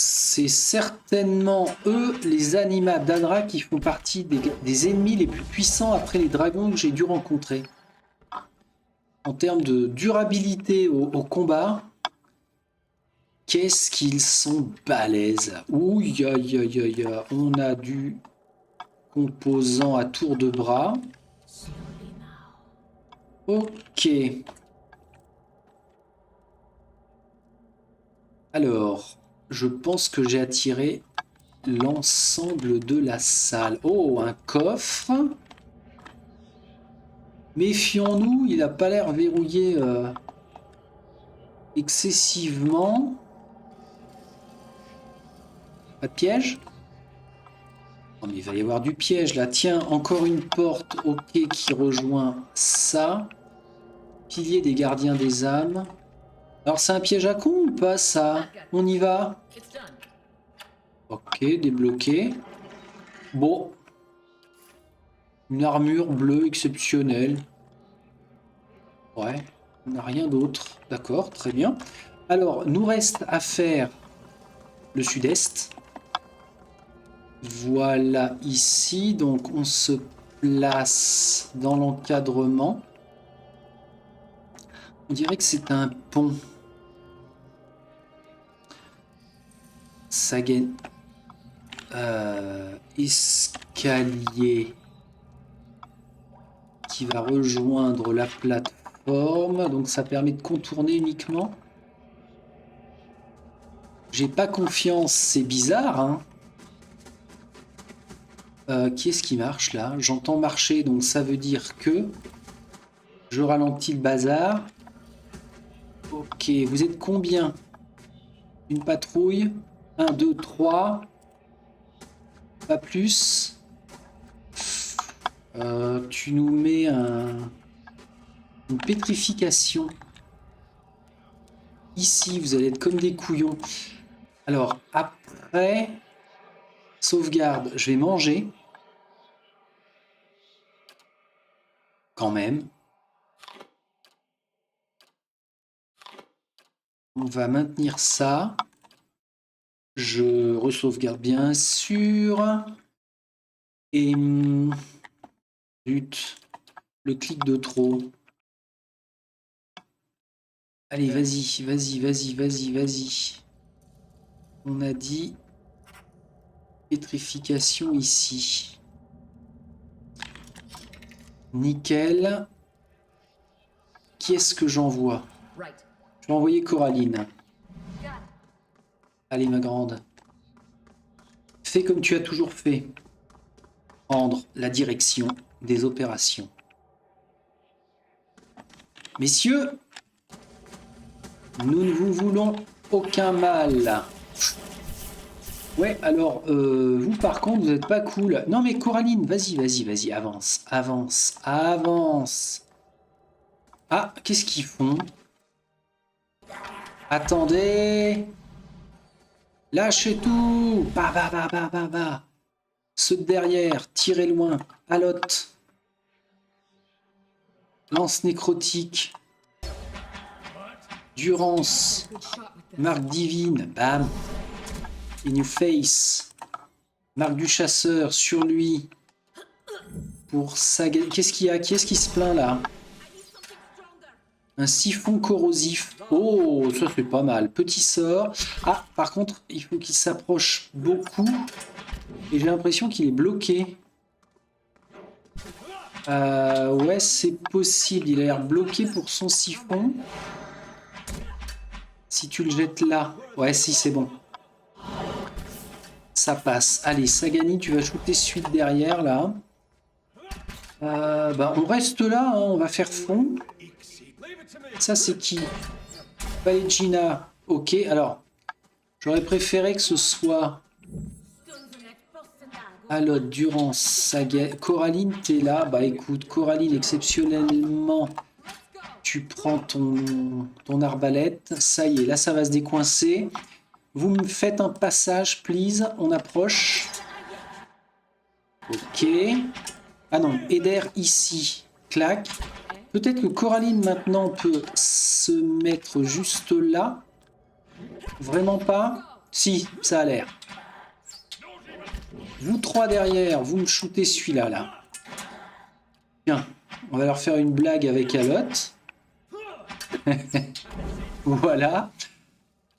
C'est certainement eux, les Anima d'Adra, qui font partie des ennemis les plus puissants après les dragons que j'ai dû rencontrer. En termes de durabilité au combat, qu'est-ce qu'ils sont balèzes. Ouh, on a du composant à tour de bras. Ok. Alors, je pense que j'ai attiré l'ensemble de la salle. Oh, un coffre. Méfions-nous, il n'a pas l'air verrouillé excessivement. Pas de piège? Oh, mais il va y avoir du piège là. Tiens, encore une porte, ok, qui rejoint ça. Pilier des gardiens des âmes. Alors c'est un piège à con ou pas ça? On y va? Ok, débloqué. Bon. Une armure bleue exceptionnelle. Ouais, on n'a rien d'autre. D'accord, très bien. Alors, nous reste à faire le sud-est. Voilà ici. Donc on se place dans l'encadrement. On dirait que c'est un pont. Sagen. Escalier qui va rejoindre la plateforme. Donc ça permet de contourner uniquement. J'ai pas confiance, c'est bizarre. Hein. Qui est-ce qui marche là? J'entends marcher, donc ça veut dire que je ralentis le bazar. Ok, vous êtes combien? Une patrouille? 1, 2, 3. Pas plus. Tu nous mets une pétrification. Ici, vous allez être comme des couillons. Alors, après, sauvegarde, je vais manger. Quand même. On va maintenir ça. Je re-sauvegarde bien sûr. Et... Zut. Le clic de trop. Allez, vas-y, vas-y, vas-y, vas-y, vas-y. On a dit pétrification ici. Nickel. Qui est-ce que j'envoie? Je vais envoyer Coraline. Allez, ma grande. Fais comme tu as toujours fait. Prendre la direction des opérations. Messieurs, nous ne vous voulons aucun mal. Ouais, alors, vous par contre, vous n'êtes pas cool. Non mais Coraline, vas-y, vas-y, vas-y, avance, avance, avance. Ah, qu'est-ce qu'ils font? Attendez. Lâchez tout. Bah, bah, bah, bah, bah, bah. Ceux de derrière, tirez loin. Alotte. Lance nécrotique. Durance. Marque divine. Bam. In your face. Marque du chasseur sur lui. Pour Saga. Qu'est-ce qu'il y a? Qui est-ce qui se plaint là? Un siphon corrosif. Oh, ça c'est pas mal. Petit sort. Ah, par contre, il faut qu'il s'approche beaucoup. Et j'ai l'impression qu'il est bloqué. Ouais, c'est possible. Il a l'air bloqué pour son siphon. Si tu le jettes là. Ouais, si, c'est bon. Ça passe. Allez, Sagani, tu vas shooter suite derrière, là. Bah, on reste là, hein, on va faire fond. Ça, c'est qui? Valegina. Ok, alors, j'aurais préféré que ce soit... Alors, Durance, Saga... Coraline, t'es là. Bah, écoute, Coraline, exceptionnellement, tu prends ton arbalète. Ça y est, là, ça va se décoincer. Vous me faites un passage, please. On approche. Ok. Ah non, Eder ici. Clac. Peut-être que Coraline maintenant peut se mettre juste là. Vraiment pas? Si, ça a l'air. Vous trois derrière, vous me shootez celui-là, là. Tiens, on va leur faire une blague avec Alot. Voilà.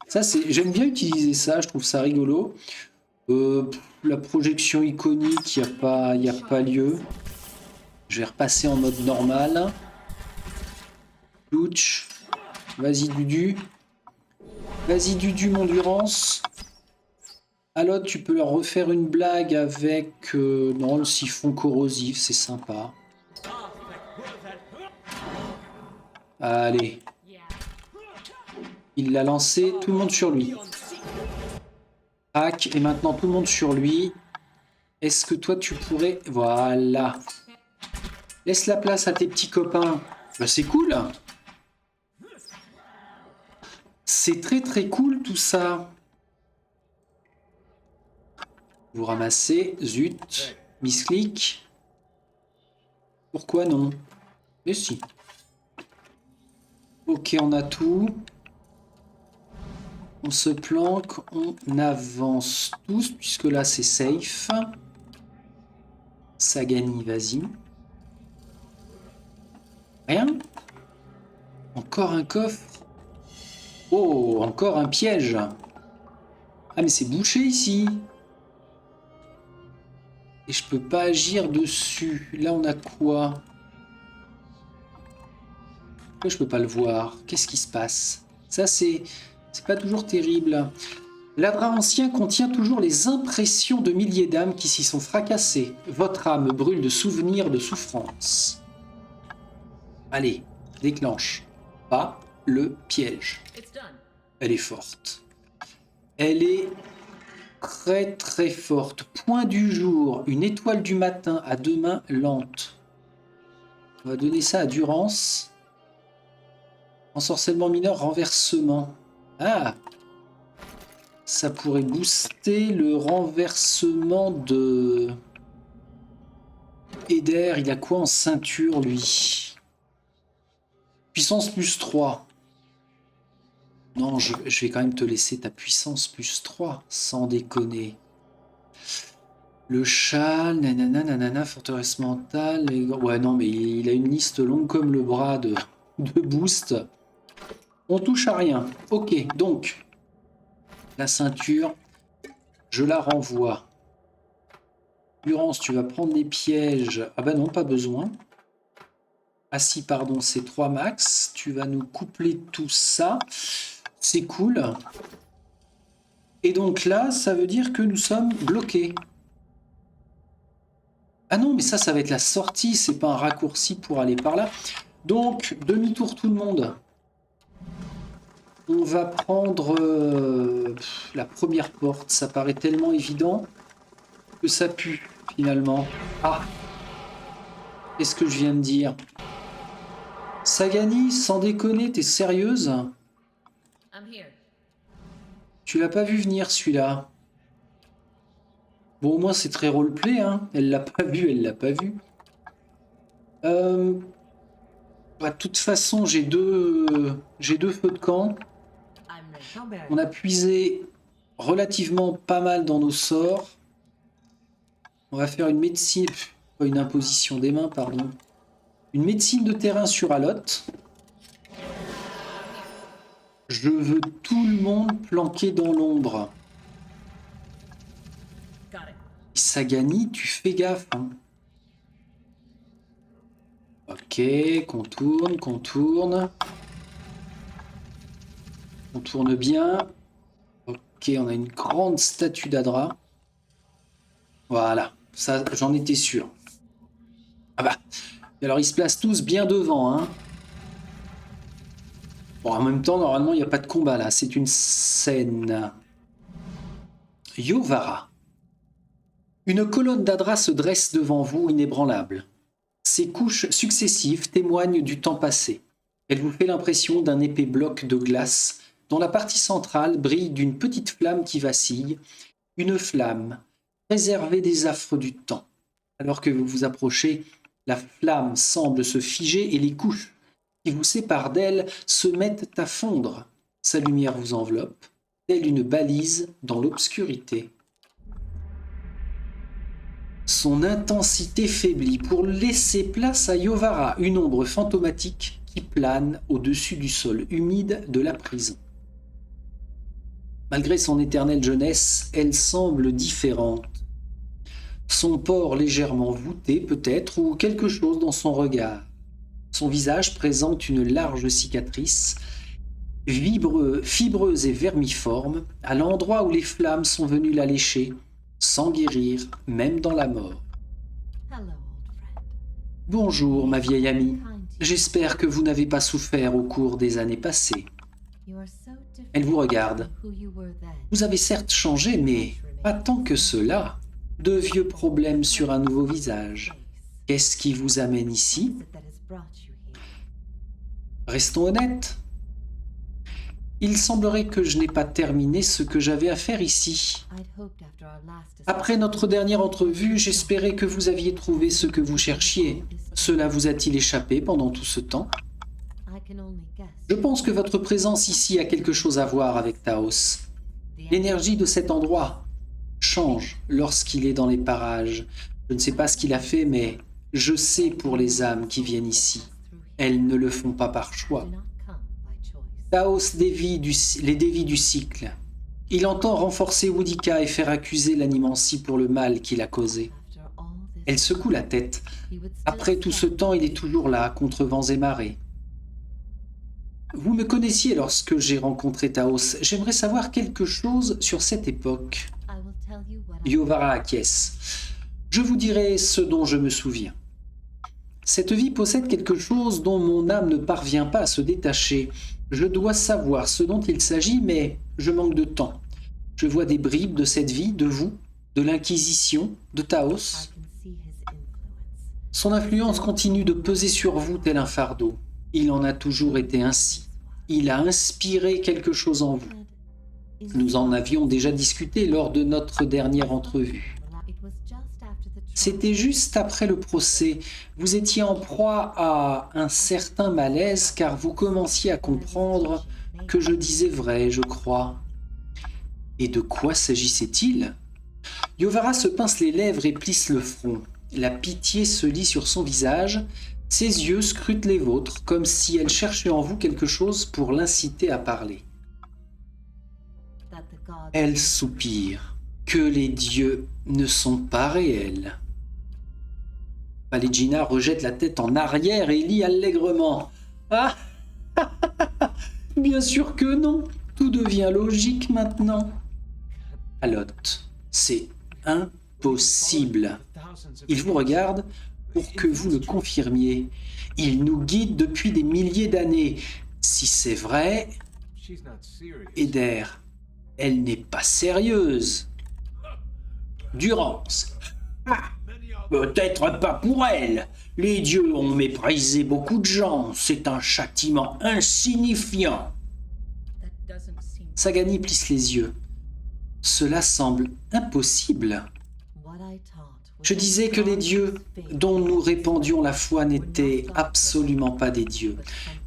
Ça, c'est. J'aime bien utiliser ça, je trouve ça rigolo. La projection iconique, il n'y a pas lieu. Je vais repasser en mode normal. Louch. Vas-y, Dudu. Vas-y, Dudu, mon Durance. Alors, tu peux leur refaire une blague avec... non, le siphon corrosif, c'est sympa. Allez. Il l'a lancé, tout le monde sur lui. Tac, et maintenant tout le monde sur lui. Est-ce que toi, tu pourrais... Voilà. Laisse la place à tes petits copains. Bah, c'est cool. C'est très très cool tout ça. Vous ramassez. Zut. Misclick. Pourquoi non? Mais si. Ok, on a tout. On se planque. On avance tous, puisque là c'est safe. Sagani, vas-y. Rien? Encore un coffre? Oh, encore un piège. Ah, mais c'est bouché ici. Et je peux pas agir dessus. Là, on a quoi? Pourquoi je peux pas le voir? Qu'est-ce qui se passe? Ça, c'est pas toujours terrible. L'Adra ancien contient toujours les impressions de milliers d'âmes qui s'y sont fracassées. Votre âme brûle de souvenirs de souffrance. Allez, déclenche. Pas le piège. Elle est forte. Elle est très très forte. Point du jour, une étoile du matin à deux mains lente. On va donner ça à Durance. Ensorcellement mineur, renversement. Ah! Ça pourrait booster le renversement de... Eder, il a quoi en ceinture, lui? Puissance plus 3. Non, je vais quand même te laisser ta puissance plus 3, sans déconner. Le châle, nanana, nanana, forteresse mentale... Ouais, non, mais il a une liste longue comme le bras de boost. On touche à rien. Ok, donc, la ceinture, je la renvoie. Durance, tu vas prendre les pièges. Ah bah non, pas besoin. Ah si, pardon, c'est 3 max. Tu vas nous coupler tout ça. C'est cool. Et donc là, ça veut dire que nous sommes bloqués. Ah non, mais ça va être la sortie. C'est pas un raccourci pour aller par là. Donc, demi-tour tout le monde. On va prendre la première porte. Ça paraît tellement évident que ça pue, finalement. Ah! Qu'est-ce que je viens de dire? Sagani, sans déconner, t'es sérieuse? Tu l'as pas vu venir, celui-là. Bon, au moins, c'est très roleplay, hein. Elle l'a pas vu, elle l'a pas vu. Bah, de toute façon, j'ai deux feux de camp. On a puisé relativement pas mal dans nos sorts. On va faire une médecine... Pas une imposition des mains, pardon. Une médecine de terrain sur Aloth. Je veux tout le monde planqué dans l'ombre. Sagani, tu fais gaffe. Hein. Ok, contourne. On tourne bien. Ok, on a une grande statue d'Adra. Voilà, ça j'en étais sûr. Ah bah, alors ils se placent tous bien devant. Hein. Bon, en même temps, normalement, il n'y a pas de combat là. C'est une scène. Yovara. Une colonne d'Adra se dresse devant vous, inébranlable. Ses couches successives témoignent du temps passé. Elle vous fait l'impression d'un épais bloc de glace dont la partie centrale brille d'une petite flamme qui vacille, une flamme préservée des affres du temps. Alors que vous vous approchez, la flamme semble se figer et les couches qui vous séparent d'elle se mettent à fondre. Sa lumière vous enveloppe, telle une balise dans l'obscurité. Son intensité faiblit pour laisser place à Yovara, une ombre fantomatique qui plane au-dessus du sol humide de la prison. Malgré son éternelle jeunesse, elle semble différente. Son port légèrement voûté peut-être, ou quelque chose dans son regard. Son visage présente une large cicatrice, fibreuse et vermiforme, à l'endroit où les flammes sont venues la lécher, sans guérir, même dans la mort. Bonjour, ma vieille amie. J'espère que vous n'avez pas souffert au cours des années passées. Elle vous regarde. Vous avez certes changé, mais pas tant que cela. De vieux problèmes sur un nouveau visage. Qu'est-ce qui vous amène ici? Restons honnêtes. Il semblerait que je n'ai pas terminé ce que j'avais à faire ici. Après notre dernière entrevue, j'espérais que vous aviez trouvé ce que vous cherchiez. Cela vous a-t-il échappé pendant tout ce temps? Je pense que votre présence ici a quelque chose à voir avec Taos. L'énergie de cet endroit change lorsqu'il est dans les parages. Je ne sais pas ce qu'il a fait, mais je sais pour les âmes qui viennent ici. Elles ne le font pas par choix. Taos les dévie du cycle. Il entend renforcer Woodika et faire accuser l'animancie pour le mal qu'il a causé. Elle secoue la tête. Après tout ce temps, il est toujours là, contre vents et marées. Vous me connaissiez lorsque j'ai rencontré Taos. J'aimerais savoir quelque chose sur cette époque. Yovara acquiesce. Je vous dirai ce dont je me souviens. Cette vie possède quelque chose dont mon âme ne parvient pas à se détacher. Je dois savoir ce dont il s'agit, mais je manque de temps. Je vois des bribes de cette vie, de vous, de l'Inquisition, de Taos. Son influence continue de peser sur vous tel un fardeau. Il en a toujours été ainsi. Il a inspiré quelque chose en vous. Nous en avions déjà discuté lors de notre dernière entrevue. C'était juste après le procès. Vous étiez en proie à un certain malaise car vous commenciez à comprendre que je disais vrai, je crois. Et de quoi s'agissait-il? Yovara se pince les lèvres et plisse le front. La pitié se lit sur son visage. Ses yeux scrutent les vôtres comme si elle cherchait en vous quelque chose pour l'inciter à parler. Elle soupire. Que les dieux ne sont pas réels. Valigina rejette la tête en arrière et lit allègrement. Ah, bien sûr que non. Tout devient logique maintenant. Aloth, c'est impossible. Il vous regarde pour que vous le confirmiez. Il nous guide depuis des milliers d'années. Si c'est vrai, Eder, elle n'est pas sérieuse. Durance. Peut-être pas pour elle. Les dieux ont méprisé beaucoup de gens. C'est un châtiment insignifiant. Sagani plisse les yeux. Cela semble impossible. Je disais que les dieux dont nous répandions la foi n'étaient absolument pas des dieux,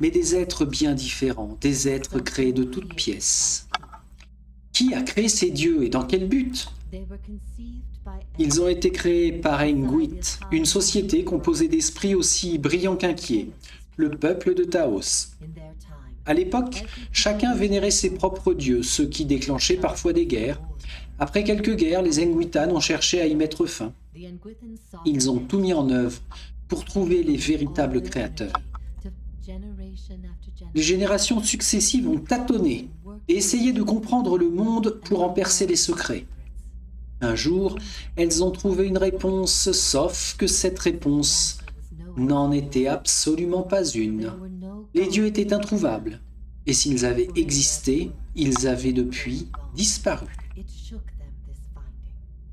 mais des êtres bien différents, des êtres créés de toutes pièces. Qui a créé ces dieux et dans quel but? Ils ont été créés par Enguit, une société composée d'esprits aussi brillants qu'inquiets, le peuple de Taos. À l'époque, chacun vénérait ses propres dieux, ce qui déclenchait parfois des guerres. Après quelques guerres, les Enguitan ont cherché à y mettre fin. Ils ont tout mis en œuvre pour trouver les véritables créateurs. Les générations successives ont tâtonné et essayé de comprendre le monde pour en percer les secrets. Un jour, elles ont trouvé une réponse, sauf que cette réponse n'en était absolument pas une. Les dieux étaient introuvables, et s'ils avaient existé, ils avaient depuis disparu.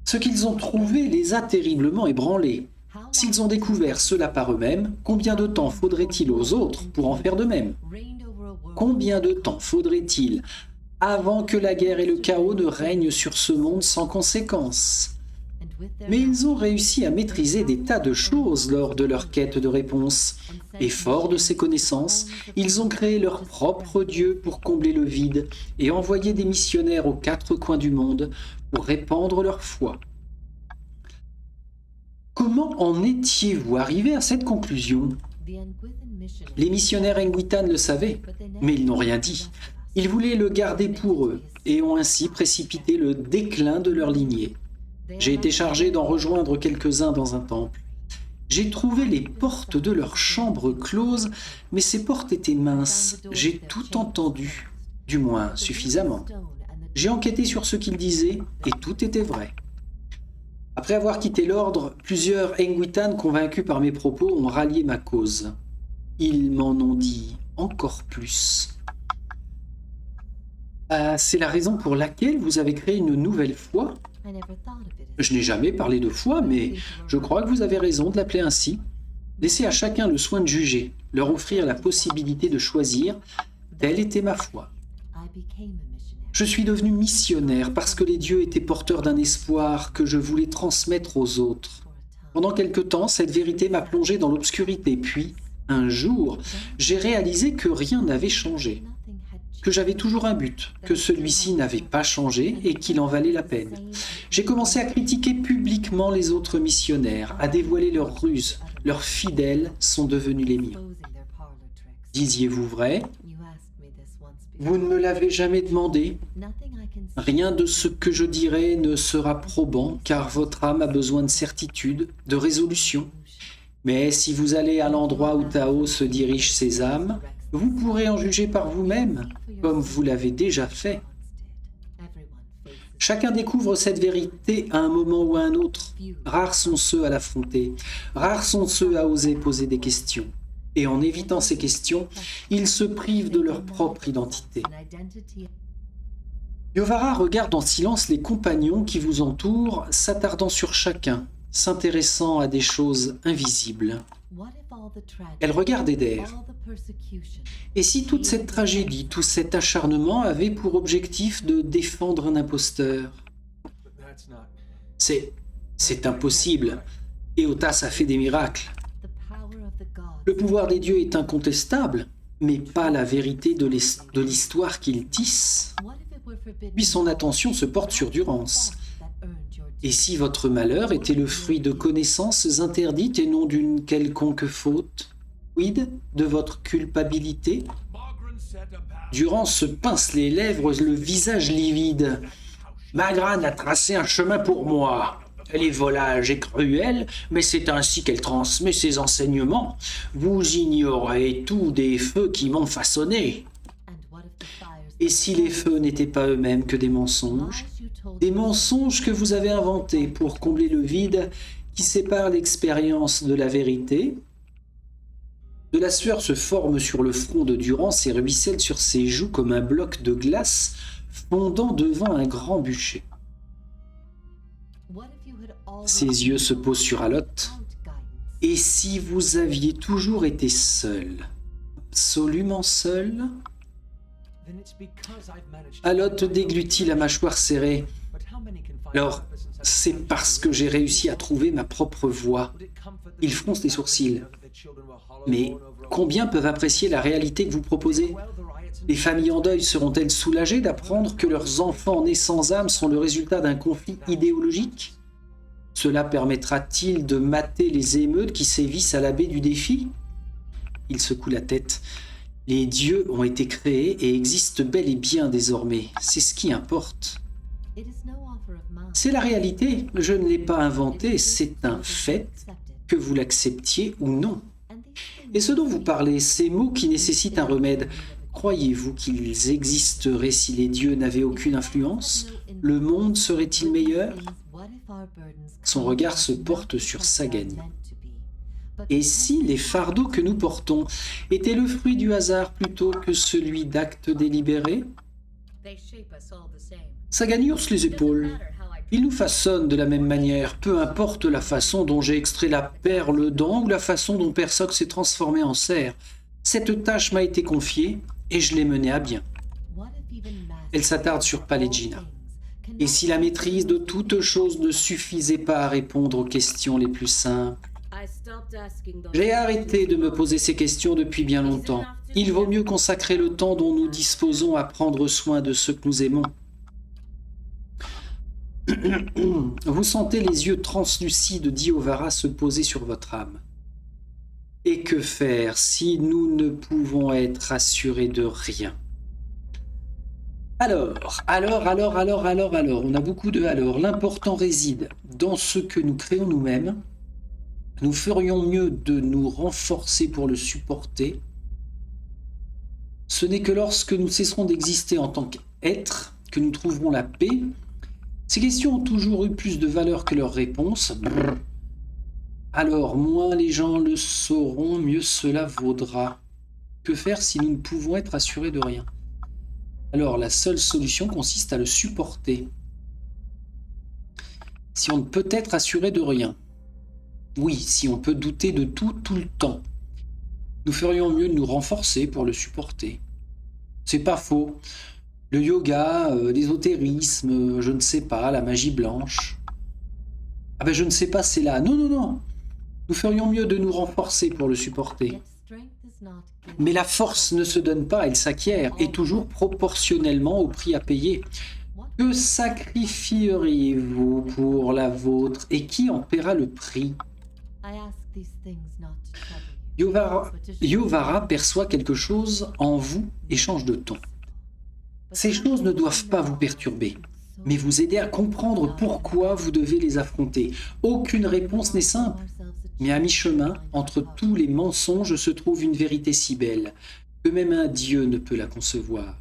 Ce qu'ils ont trouvé les a terriblement ébranlés. S'ils ont découvert cela par eux-mêmes, combien de temps faudrait-il aux autres pour en faire de même? Combien de temps faudrait-il avant que la guerre et le chaos ne règnent sur ce monde sans conséquence? Mais ils ont réussi à maîtriser des tas de choses lors de leur quête de réponse. Et forts de ces connaissances, ils ont créé leur propre Dieu pour combler le vide et envoyer des missionnaires aux quatre coins du monde pour répandre leur foi. Comment en étiez-vous arrivé à cette conclusion? Les missionnaires Enguitan le savaient, mais ils n'ont rien dit. Ils voulaient le garder pour eux et ont ainsi précipité le déclin de leur lignée. J'ai été chargé d'en rejoindre quelques-uns dans un temple. J'ai trouvé les portes de leur chambre closes, mais ces portes étaient minces. J'ai tout entendu, du moins suffisamment. J'ai enquêté sur ce qu'ils disaient et tout était vrai. Après avoir quitté l'ordre, plusieurs Enguitan convaincus par mes propos ont rallié ma cause. Ils m'en ont dit encore plus. C'est la raison pour laquelle vous avez créé une nouvelle foi? Je n'ai jamais parlé de foi, mais je crois que vous avez raison de l'appeler ainsi. Laissez à chacun le soin de juger, leur offrir la possibilité de choisir. Telle était ma foi. Je suis devenu missionnaire parce que les dieux étaient porteurs d'un espoir que je voulais transmettre aux autres. Pendant quelque temps, cette vérité m'a plongé dans l'obscurité, puis, un jour, j'ai réalisé que rien n'avait changé, que j'avais toujours un but, que celui-ci n'avait pas changé et qu'il en valait la peine. J'ai commencé à critiquer publiquement les autres missionnaires, à dévoiler leurs ruses. Leurs fidèles sont devenus les miens. Disiez-vous vrai? Vous ne me l'avez jamais demandé. Rien de ce que je dirai ne sera probant, car votre âme a besoin de certitude, de résolution. Mais si vous allez à l'endroit où Tao se dirigent ses âmes, vous pourrez en juger par vous-même, comme vous l'avez déjà fait. Chacun découvre cette vérité à un moment ou à un autre. Rares sont ceux à l'affronter, rares sont ceux à oser poser des questions. Et en évitant ces questions, ils se privent de leur propre identité. Yovara regarde en silence les compagnons qui vous entourent, s'attardant sur chacun, s'intéressant à des choses invisibles. Elle regarde Eder. Et si toute cette tragédie, tout cet acharnement avait pour objectif de défendre un imposteur? C'est impossible. Éotas a fait des miracles. Le pouvoir des dieux est incontestable, mais pas la vérité de l'histoire qu'il tisse. Puis son attention se porte sur Durance. Et si votre malheur était le fruit de connaissances interdites et non d'une quelconque faute? Quid de votre culpabilité? Durance se pince les lèvres, le visage livide. Magran a tracé un chemin pour moi. Elle est volage et cruelle, mais c'est ainsi qu'elle transmet ses enseignements. Vous ignorez tout des feux qui m'ont façonné. Et si les feux n'étaient pas eux-mêmes que des mensonges que vous avez inventés pour combler le vide qui sépare l'expérience de la vérité? De la sueur se forme sur le front de Durance et ruisselle sur ses joues comme un bloc de glace fondant devant un grand bûcher. Ses yeux se posent sur Aloth. Et si vous aviez toujours été seul, absolument seul? Alot déglutit la mâchoire serrée. Alors, c'est parce que j'ai réussi à trouver ma propre voie. Il fronce les sourcils. Mais combien peuvent apprécier la réalité que vous proposez? Les familles en deuil seront-elles soulagées d'apprendre que leurs enfants nés sans âme sont le résultat d'un conflit idéologique? Cela permettra-t-il de mater les émeutes qui sévissent à la baie du Défi? Il secoue la tête. Les dieux ont été créés et existent bel et bien désormais. C'est ce qui importe. C'est la réalité. Je ne l'ai pas inventé. C'est un fait, que vous l'acceptiez ou non. Et ce dont vous parlez, ces mots qui nécessitent un remède, croyez-vous qu'ils existeraient si les dieux n'avaient aucune influence? Le monde serait-il meilleur? Son regard se porte sur Sagani. Et si les fardeaux que nous portons étaient le fruit du hasard plutôt que celui d'actes délibérés? Sagani hausse les épaules. Ils nous façonnent de la même manière, peu importe la façon dont j'ai extrait la perle d'An ou la façon dont Persoc s'est transformé en cerf. Cette tâche m'a été confiée et je l'ai menée à bien. Elle s'attarde sur Palegina. Et si la maîtrise de toute chose ne suffisait pas à répondre aux questions les plus simples? J'ai arrêté de me poser ces questions depuis bien longtemps. Il vaut mieux consacrer le temps dont nous disposons à prendre soin de ceux que nous aimons. Vous sentez les yeux translucides d'Iovara se poser sur votre âme. Et que faire si nous ne pouvons être assurés de rien? Alors, on a beaucoup de alors. L'important réside dans ce que nous créons nous-mêmes. Nous ferions mieux de nous renforcer pour le supporter. Ce n'est que lorsque nous cesserons d'exister en tant qu'être que nous trouverons la paix. Ces questions ont toujours eu plus de valeur que leurs réponses. Alors, moins les gens le sauront, mieux cela vaudra. Que faire si nous ne pouvons être assurés de rien? Alors, la seule solution consiste à le supporter. Si on ne peut être assuré de rien. Oui, si on peut douter de tout le temps. Nous ferions mieux de nous renforcer pour le supporter. C'est pas faux. Le yoga, l'ésotérisme, je ne sais pas, la magie blanche. Ah ben je ne sais pas, c'est là. Non. Nous ferions mieux de nous renforcer pour le supporter. Mais la force ne se donne pas, elle s'acquiert, et toujours proportionnellement au prix à payer. Que sacrifieriez-vous pour la vôtre, et qui en paiera le prix? Iovara perçoit quelque chose en vous et change de ton. Ces choses ne doivent pas vous perturber, mais vous aider à comprendre pourquoi vous devez les affronter. Aucune réponse n'est simple, mais à mi-chemin, entre tous les mensonges se trouve une vérité si belle que même un dieu ne peut la concevoir.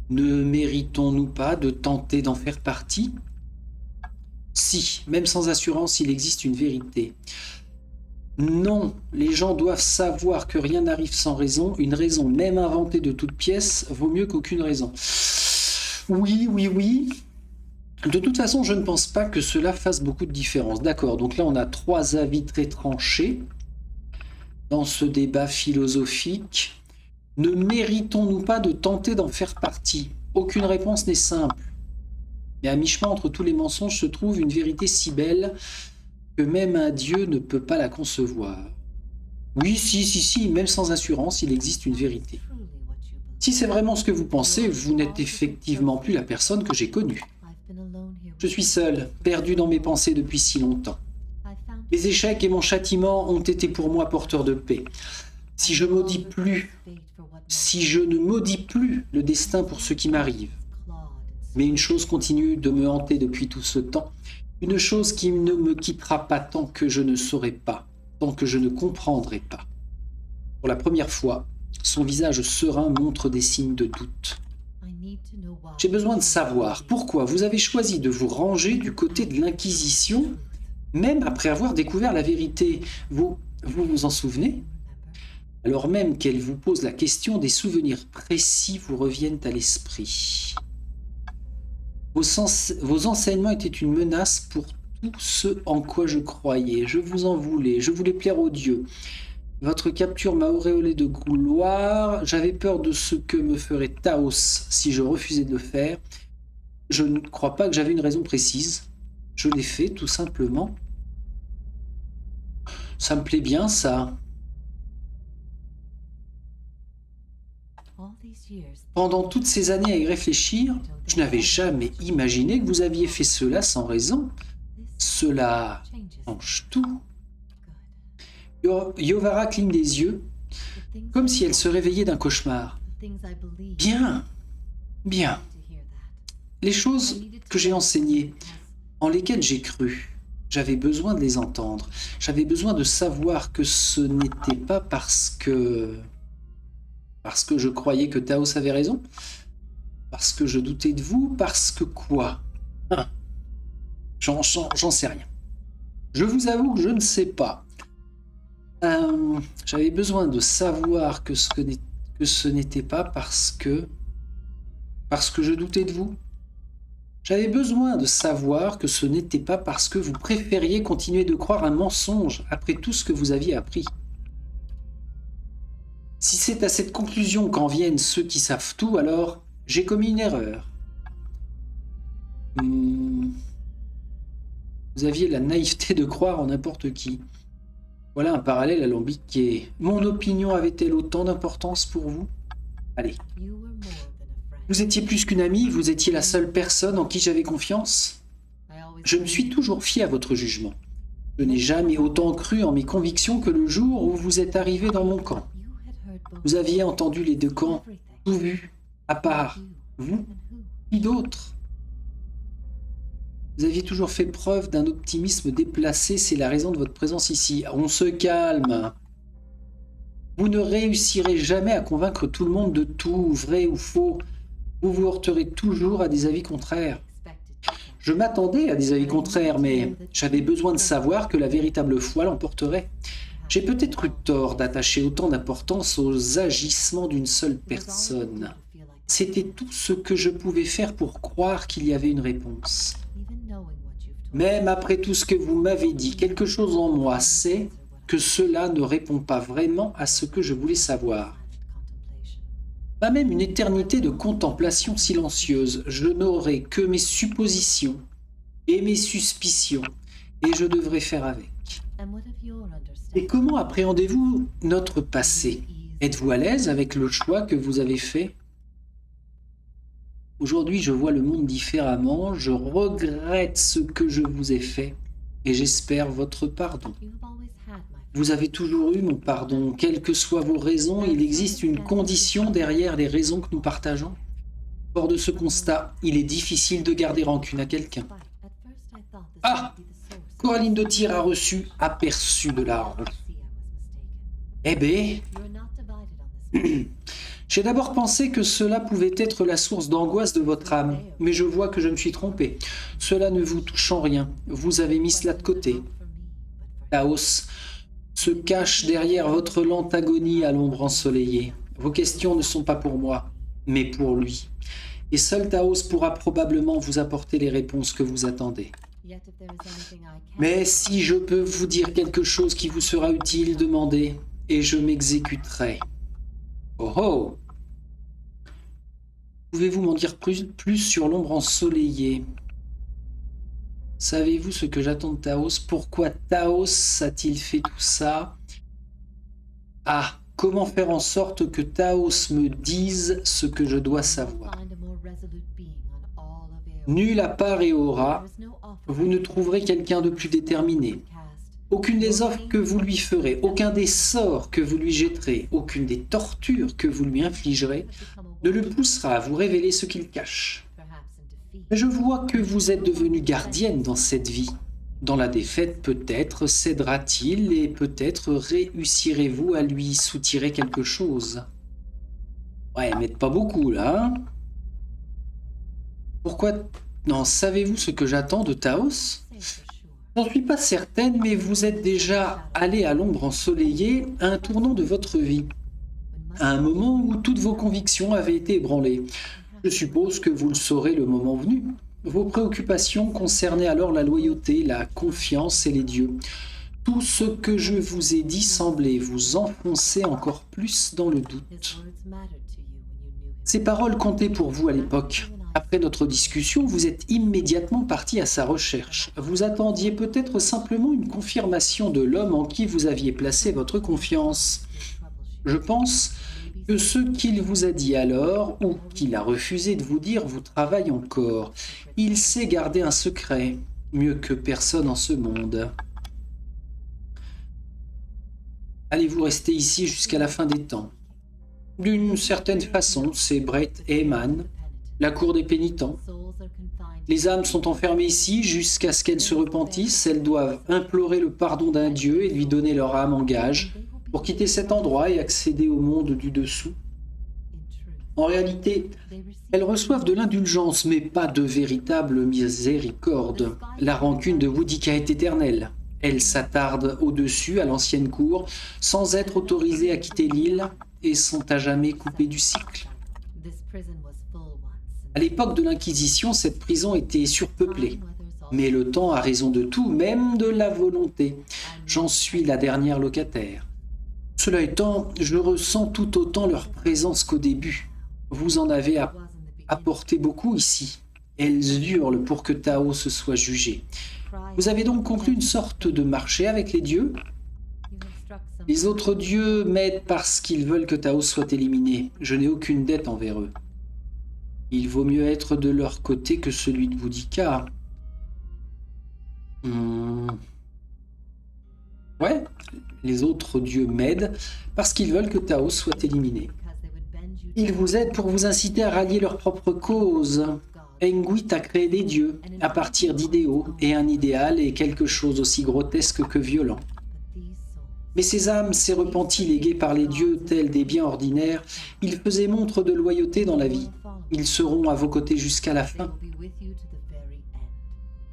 Ne méritons-nous pas de tenter d'en faire partie? Si, même sans assurance, il existe une vérité. Non, les gens doivent savoir que rien n'arrive sans raison. Une raison, même inventée de toutes pièces, vaut mieux qu'aucune raison. Oui. De toute façon, je ne pense pas que cela fasse beaucoup de différence. D'accord, donc là, on a 3 avis très tranchés dans ce débat philosophique. Ne méritons-nous pas de tenter d'en faire partie? Aucune réponse n'est simple. Mais à mi-chemin entre tous les mensonges se trouve une vérité si belle que même un dieu ne peut pas la concevoir. Oui, si, même sans assurance, il existe une vérité. Si c'est vraiment ce que vous pensez, vous n'êtes effectivement plus la personne que j'ai connue. Je suis seul, perdu dans mes pensées depuis si longtemps. Mes échecs et mon châtiment ont été pour moi porteurs de paix. Si je ne maudis plus le destin pour ce qui m'arrive, mais une chose continue de me hanter depuis tout ce temps, une chose qui ne me quittera pas tant que je ne saurai pas, tant que je ne comprendrai pas. Pour la première fois, son visage serein montre des signes de doute. J'ai besoin de savoir pourquoi vous avez choisi de vous ranger du côté de l'Inquisition, même après avoir découvert la vérité. Vous en souvenez? Alors même qu'elle vous pose la question, des souvenirs précis vous reviennent à l'esprit. Vos enseignements étaient une menace pour tout ce en quoi je croyais. Je vous en voulais, je voulais plaire aux dieux. Votre capture m'a auréolé de gloire. J'avais peur de ce que me ferait Taos si je refusais de le faire. Je ne crois pas que j'avais une raison précise. Je l'ai fait, tout simplement. Ça me plaît bien, ça. Pendant toutes ces années à y réfléchir, je n'avais jamais imaginé que vous aviez fait cela sans raison. Cela change tout. Yovara cligne des yeux, comme si elle se réveillait d'un cauchemar. Bien, bien. Les choses que j'ai enseignées, en lesquelles j'ai cru, j'avais besoin de les entendre. J'avais besoin de savoir que ce n'était pas parce que je croyais que Taos avait raison, parce que je doutais de vous, parce que quoi? J'en sais rien. Je vous avoue que je ne sais pas. J'avais besoin de savoir que ce n'était pas parce que je doutais de vous. J'avais besoin de savoir que ce n'était pas parce que vous préfériez continuer de croire un mensonge après tout ce que vous aviez appris. Si c'est à cette conclusion qu'en viennent ceux qui savent tout, alors j'ai commis une erreur. Vous aviez la naïveté de croire en n'importe qui. Voilà un parallèle alambiqué. Mon opinion avait-elle autant d'importance pour vous? Allez. Vous étiez plus qu'une amie, vous étiez la seule personne en qui j'avais confiance. Je me suis toujours fié à votre jugement. Je n'ai jamais autant cru en mes convictions que le jour où vous êtes arrivé dans mon camp. Vous aviez entendu les deux camps, tout vu, à part vous, qui d'autre? Vous aviez toujours fait preuve d'un optimisme déplacé, c'est la raison de votre présence ici. On se calme. Vous ne réussirez jamais à convaincre tout le monde de tout, vrai ou faux. Vous vous heurterez toujours à des avis contraires. Je m'attendais à des avis contraires, mais j'avais besoin de savoir que la véritable foi l'emporterait. J'ai peut-être eu tort d'attacher autant d'importance aux agissements d'une seule personne. C'était tout ce que je pouvais faire pour croire qu'il y avait une réponse. Même après tout ce que vous m'avez dit, quelque chose en moi sait que cela ne répond pas vraiment à ce que je voulais savoir. Pas même une éternité de contemplation silencieuse. Je n'aurai que mes suppositions et mes suspicions, et je devrais faire avec. Et comment appréhendez-vous notre passé? Êtes-vous à l'aise avec le choix que vous avez fait? Aujourd'hui, je vois le monde différemment, je regrette ce que je vous ai fait, et j'espère votre pardon. Vous avez toujours eu mon pardon, quelles que soient vos raisons, il existe une condition derrière les raisons que nous partageons. Fort de ce constat, il est difficile de garder rancune à quelqu'un. Ah! Coraline de Tyr a reçu aperçu de la roue. Eh bien, j'ai d'abord pensé que cela pouvait être la source d'angoisse de votre âme, mais je vois que je me suis trompé. Cela ne vous touche en rien, vous avez mis cela de côté. Taos se cache derrière votre lente agonie à l'ombre ensoleillée. Vos questions ne sont pas pour moi, mais pour lui. Et seul Taos pourra probablement vous apporter les réponses que vous attendez. Mais si je peux vous dire quelque chose qui vous sera utile, demandez, et je m'exécuterai. Oh oh! Pouvez-vous m'en dire plus sur l'ombre ensoleillée? Savez-vous ce que j'attends de Taos? Pourquoi Taos a-t-il fait tout ça? Ah, comment faire en sorte que Taos me dise ce que je dois savoir? Nul à part et aura, vous ne trouverez quelqu'un de plus déterminé. Aucune des offres que vous lui ferez, aucun des sorts que vous lui jetterez, aucune des tortures que vous lui infligerez ne le poussera à vous révéler ce qu'il cache. Mais je vois que vous êtes devenue gardienne dans cette vie. Dans la défaite, peut-être cédera-t-il et peut-être réussirez-vous à lui soutirer quelque chose. Ouais, mais pas beaucoup là. Hein? Pourquoi... Non, savez-vous ce que j'attends de Taos? J'en suis pas certaine, mais vous êtes déjà allé à l'ombre ensoleillée à un tournant de votre vie. À un moment où toutes vos convictions avaient été ébranlées. Je suppose que vous le saurez le moment venu. Vos préoccupations concernaient alors la loyauté, la confiance et les dieux. Tout ce que je vous ai dit semblait vous enfoncer encore plus dans le doute. Ces paroles comptaient pour vous à l'époque. Après notre discussion, vous êtes immédiatement parti à sa recherche. Vous attendiez peut-être simplement une confirmation de l'homme en qui vous aviez placé votre confiance. Je pense que ce qu'il vous a dit alors, ou qu'il a refusé de vous dire, vous travaille encore. Il sait garder un secret, mieux que personne en ce monde. Allez-vous rester ici jusqu'à la fin des temps? D'une certaine façon, c'est Brett et Eman, la cour des pénitents. Les âmes sont enfermées ici jusqu'à ce qu'elles se repentissent. Elles doivent implorer le pardon d'un dieu et lui donner leur âme en gage pour quitter cet endroit et accéder au monde du dessous. En réalité, elles reçoivent de l'indulgence, mais pas de véritable miséricorde. La rancune de Boudica est éternelle. Elles s'attardent au-dessus, à l'ancienne cour, sans être autorisées à quitter l'île et sont à jamais coupées du cycle. À l'époque de l'Inquisition, cette prison était surpeuplée. Mais le temps a raison de tout, même de la volonté. J'en suis la dernière locataire. Cela étant, je ressens tout autant leur présence qu'au début. Vous en avez apporté beaucoup ici. Elles hurlent pour que Tao se soit jugé. Vous avez donc conclu une sorte de marché avec les dieux? Les autres dieux m'aident parce qu'ils veulent que Tao soit éliminé. Je n'ai aucune dette envers eux. Il vaut mieux être de leur côté que celui de Boudica. Ouais, les autres dieux m'aident parce qu'ils veulent que Tao soit éliminé. Ils vous aident pour vous inciter à rallier leur propre cause. Enguit a créé des dieux à partir d'idéaux, et un idéal est quelque chose aussi grotesque que violent. Mais ces âmes, ces repentis légués par les dieux tels des biens ordinaires, ils faisaient montre de loyauté dans la vie. Ils seront à vos côtés jusqu'à la fin.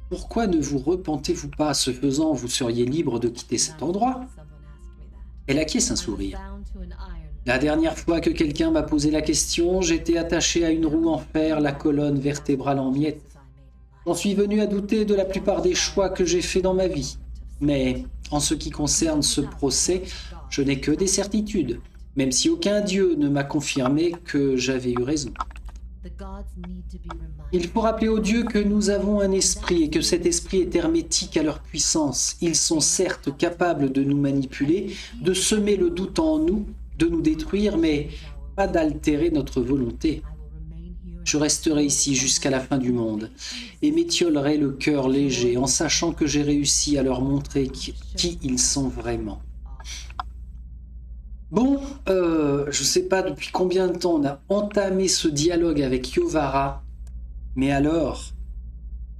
Pourquoi ne vous repentez-vous pas? Ce faisant, vous seriez libre de quitter cet endroit. Elle acquiesce un sourire. La dernière fois que quelqu'un m'a posé la question, j'étais attaché à une roue en fer, la colonne vertébrale en miettes. J'en suis venu à douter de la plupart des choix que j'ai faits dans ma vie. Mais en ce qui concerne ce procès, je n'ai que des certitudes, même si aucun dieu ne m'a confirmé que j'avais eu raison. Il faut rappeler aux dieux que nous avons un esprit et que cet esprit est hermétique à leur puissance. Ils sont certes capables de nous manipuler, de semer le doute en nous, de nous détruire, mais pas d'altérer notre volonté. Je resterai ici jusqu'à la fin du monde et m'étiolerai le cœur léger en sachant que j'ai réussi à leur montrer qui ils sont vraiment. Bon, je sais pas depuis combien de temps on a entamé ce dialogue avec Yovara, mais alors,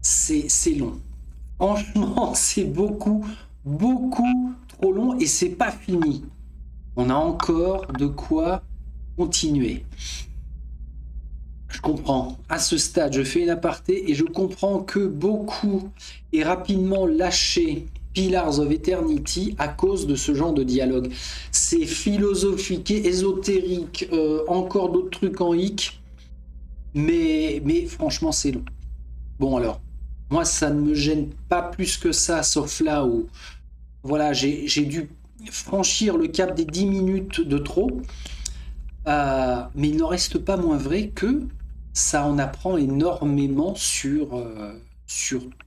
c'est long. Franchement, c'est beaucoup trop long et c'est pas fini. On a encore de quoi continuer. Je comprends. À ce stade, je fais une aparté et je comprends que beaucoup est rapidement lâché Pillars of Eternity à cause de ce genre de dialogue. C'est philosophique, ésotérique, encore d'autres trucs en hic, mais franchement c'est long. Bon alors, moi ça ne me gêne pas plus que ça, sauf là où voilà, j'ai dû franchir le cap des 10 minutes de trop, mais il n'en reste pas moins vrai que ça en apprend énormément sur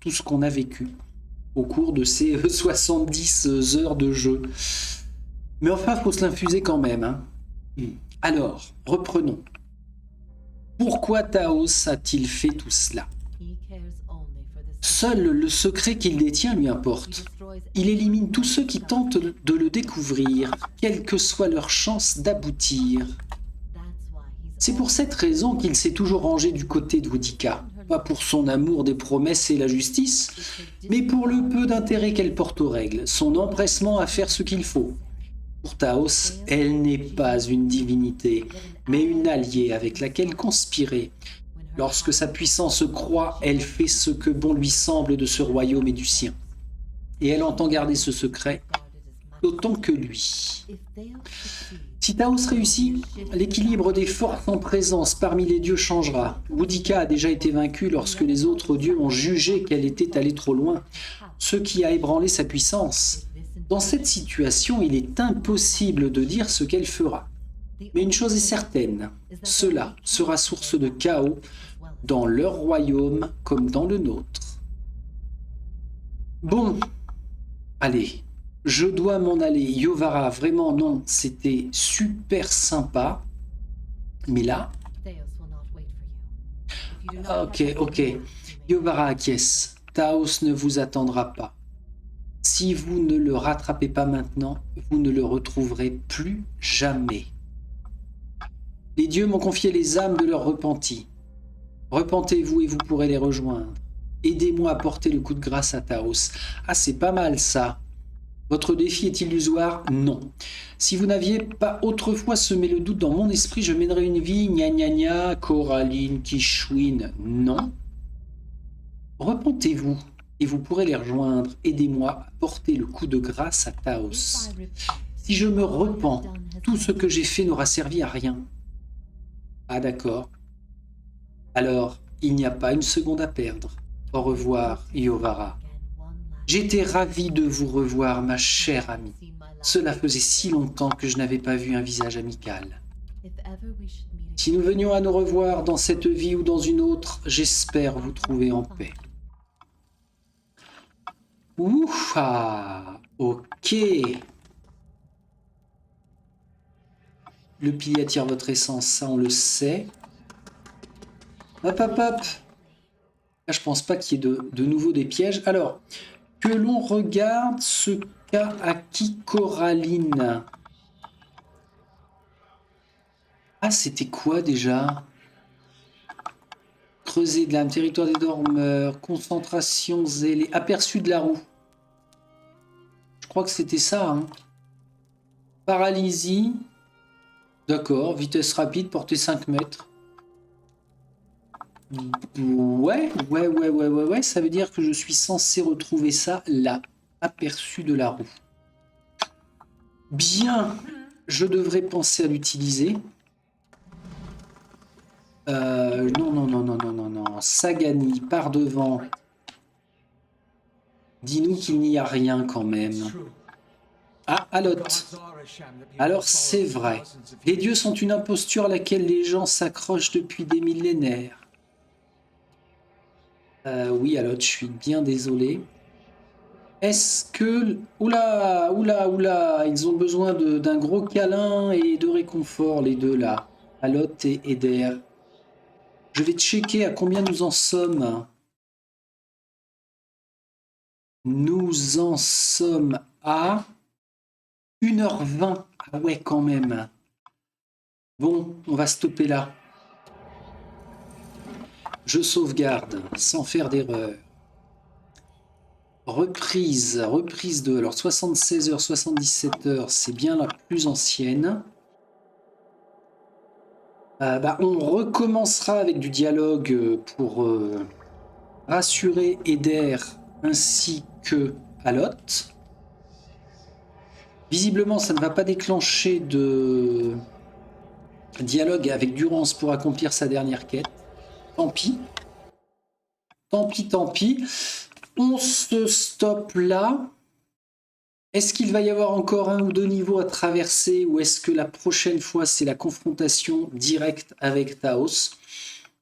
tout ce qu'on a vécu au cours de ces 70 heures de jeu. Mais enfin, il faut se l'infuser quand même. Hein. Alors, reprenons. Pourquoi Taos a-t-il fait tout cela? Seul le secret qu'il détient lui importe. Il élimine tous ceux qui tentent de le découvrir, quelle que soit leur chance d'aboutir. C'est pour cette raison qu'il s'est toujours rangé du côté de Boudica. Pas pour son amour des promesses et la justice, mais pour le peu d'intérêt qu'elle porte aux règles, son empressement à faire ce qu'il faut. Pour Taos, elle n'est pas une divinité, mais une alliée avec laquelle conspirer. Lorsque sa puissance croît, elle fait ce que bon lui semble de ce royaume et du sien. Et elle entend garder ce secret, autant que lui. Si Taos réussit, l'équilibre des forces en présence parmi les dieux changera. Boudica a déjà été vaincue lorsque les autres dieux ont jugé qu'elle était allée trop loin, ce qui a ébranlé sa puissance. Dans cette situation, il est impossible de dire ce qu'elle fera. Mais une chose est certaine, cela sera source de chaos dans leur royaume comme dans le nôtre. Bon, allez, je dois m'en aller. Yovara, vraiment non, c'était super sympa. Mais là... Ok. Yovara acquiesce. Taos ne vous attendra pas. Si vous ne le rattrapez pas maintenant, vous ne le retrouverez plus jamais. Les dieux m'ont confié les âmes de leurs repentis. Repentez-vous et vous pourrez les rejoindre. Aidez-moi à porter le coup de grâce à Taos. Ah, c'est pas mal ça. Votre défi est illusoire? Non. Si vous n'aviez pas autrefois semé le doute dans mon esprit, je mènerais une vie gna gna gna, Coraline qui chouine. Non. Repentez-vous et vous pourrez les rejoindre. Aidez-moi à porter le coup de grâce à Taos. Si je me repens, tout ce que j'ai fait n'aura servi à rien. Ah d'accord. Alors, il n'y a pas une seconde à perdre. Au revoir, Yovara. J'étais ravi de vous revoir, ma chère amie. Cela faisait si longtemps que je n'avais pas vu un visage amical. Si nous venions à nous revoir dans cette vie ou dans une autre, j'espère vous trouver en paix. Ouf, ah, ok. Le pilier attire votre essence, ça on le sait. Hop. Là, je pense pas qu'il y ait de nouveau des pièges. Alors, que l'on regarde ce qu'a acquis Coraline. Ah, c'était quoi déjà? Creuser de l'âme, territoire des dormeurs, concentration zélée, aperçu de la roue. Je crois que c'était ça. Hein. Paralysie. D'accord, vitesse rapide, portée 5 mètres. Ouais, ça veut dire que je suis censé retrouver ça là, aperçu de la roue. Bien, je devrais penser à l'utiliser. Non. Sagani, par devant. Dis-nous qu'il n'y a rien quand même. Ah, Alot. Alors c'est vrai. Les dieux sont une imposture à laquelle les gens s'accrochent depuis des millénaires. Oui, Alot, je suis bien désolé. Est-ce que... Oula, ils ont besoin d'un gros câlin et de réconfort, les deux là. Alot et Eder. Je vais checker à combien nous en sommes. Nous en sommes à 1h20. Ah ouais, quand même. Bon, on va stopper là. Je sauvegarde, sans faire d'erreur. Reprise de... Alors, 76 heures, 77 heures, c'est bien la plus ancienne. On recommencera avec du dialogue pour rassurer Eder ainsi que Alot. Visiblement, ça ne va pas déclencher de dialogue avec Durance pour accomplir sa dernière quête. Tant pis. Tant pis. On se stoppe là. Est-ce qu'il va y avoir encore 1 ou 2 niveaux à traverser ou est-ce que la prochaine fois c'est la confrontation directe avec Taos?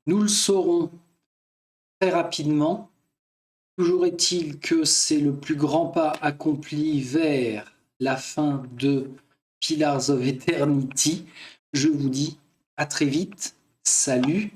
Nous le saurons très rapidement. Toujours est-il que c'est le plus grand pas accompli vers la fin de Pillars of Eternity. Je vous dis à très vite. Salut.